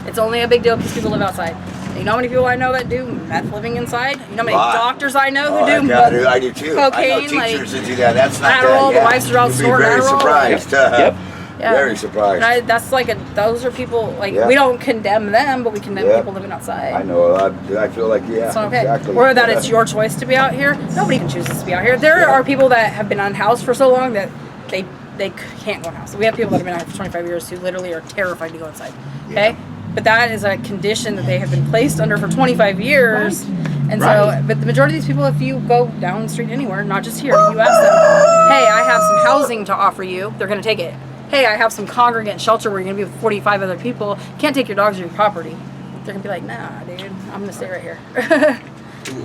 It's only a big deal because people live outside. You know how many people I know that do meth living inside? You know how many Lot. doctors I know who Oh, do I do too. cocaine, I know teachers like that do that. That's not Adderall, that. the wives are out You'd be snorting very Adderall. surprised. Yep. Yeah. Very surprised. And that's like those are people like Yeah. we don't condemn them, but we condemn Yeah. people living outside. I know a lot. I feel like It's not okay. exactly. Or that it's your choice to be out here. Nobody can choose to be out here. There are people that have been unhoused for so long that they can't go in house. We have people that have been out here for 25 years who literally are terrified to go inside. Okay? But that is a condition that they have been placed under for 25 years. And so, but the majority of these people, if you go down the street anywhere, not just here, you ask them, hey, I have some housing to offer you, they're going to take it. Hey, I have some congregant shelter where you're going to be with 45 other people, can't take your dogs or your property. They're going to be like, nah, dude, I'm going to stay right here.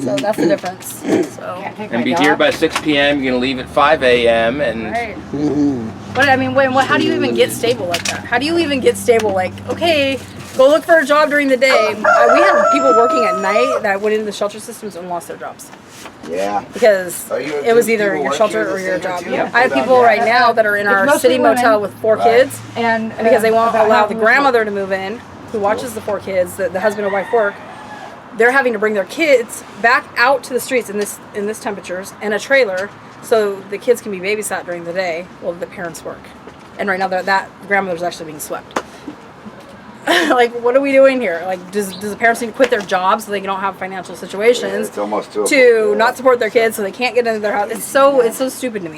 So that's the difference. So. and be here by 6 p.m. You're gonna leave at 5 a.m. and Right. But I mean, how do you even get stable like that? How do you even get stable? Like, okay, go look for a job during the day. We have people working at night that went into the shelter systems and lost their jobs Yeah. because it was either your shelter or your job. I have people right now that are in It's our mostly city women. motel with 4 kids, And and because they won't about allow half the of them- grandmother to move in, who watches the 4 kids, the husband and wife work. They're having to bring their kids back out to the streets in this temperatures in a trailer, so the kids can be babysat during the day while the parents work. And right now, that grandmother's actually being swept. Like, what are we doing here? Like, does the parents need to quit their jobs so they don't have financial situations It's almost to not support their kids so they can't get into their house? It's so stupid to me.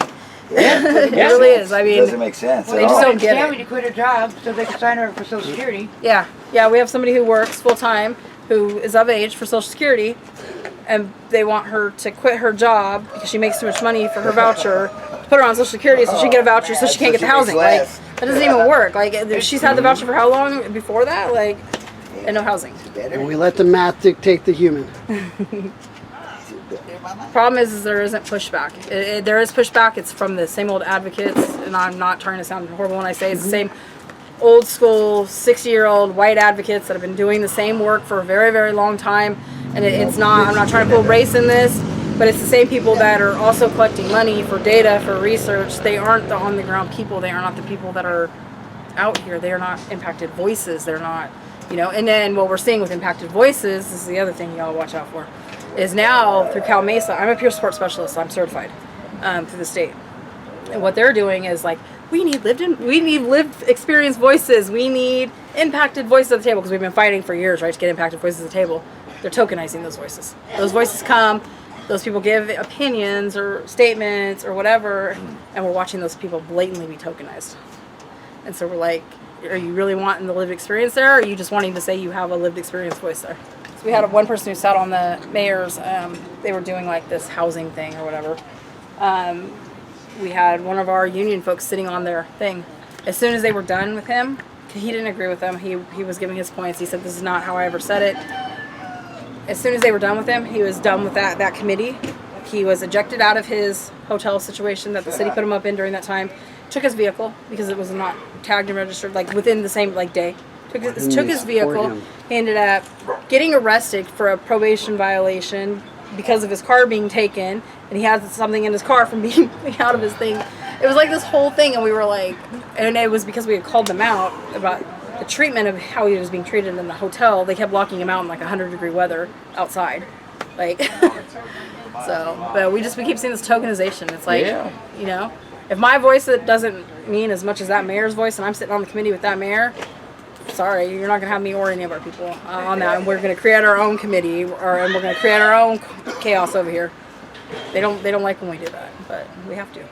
It really is. I It mean, doesn't make sense. they at just all. don't get Family it. to quit a job so they can sign her up for Social Security. Yeah, we have somebody who works full time who is of age for Social Security, and they want her to quit her job because she makes too much money for her voucher, put her on Social Security so she can get a voucher so she can't get the housing. Like, that doesn't even work. Like, she's had the voucher for how long before that? Like, and no housing. And we let the math dictate the human. Problem is there isn't pushback. There is pushback. It's from the same old advocates, and I'm not trying to sound horrible when I say it's the same old school 60-year-old white advocates that have been doing the same work for a very, very long time. And it's not, I'm not trying to pull race in this, but it's the same people that are also collecting money for data, for research. They aren't the on the ground people. They are not the people that are out here. They are not impacted voices. They're not, and then what we're seeing with impacted voices, this is the other thing y'all watch out for, is now through Cal Mesa, I'm a peer support specialist, so I'm certified through the state. And what they're doing is like, we need lived experience voices. We need impacted voices at the table because we've been fighting for years, right, to get impacted voices at the table. They're tokenizing those voices. Those voices come, those people give opinions or statements or whatever, and we're watching those people blatantly be tokenized. And so we're like, are you really wanting the lived experience there, or are you just wanting to say you have a lived experience voice there? So we had one person who sat on the mayor's, they were doing like this housing thing or whatever. We had one of our union folks sitting on their thing. As soon as they were done with him, he didn't agree with them. He was giving his points. He said, this is not how I ever said it. As soon as they were done with him, he was done with that committee. He was ejected out of his hotel situation that the city put him up in during that time. Took his vehicle because it was not tagged and registered like within the same day. Took his vehicle. He ended up getting arrested for a probation violation because of his car being taken, and he had something in his car from being out of his thing. It was like this whole thing, and we were like, and it was because we had called them out about the treatment of how he was being treated in the hotel. They kept locking him out in like 100-degree weather outside, like. So, but we keep seeing this tokenization. It's like, if my voice doesn't mean as much as that mayor's voice, and I'm sitting on the committee with that mayor, sorry, you're not going to have me or any of our people on that. And we're going to create our own committee, and we're going to create our own chaos over here. They don't like when we do that, but we have to.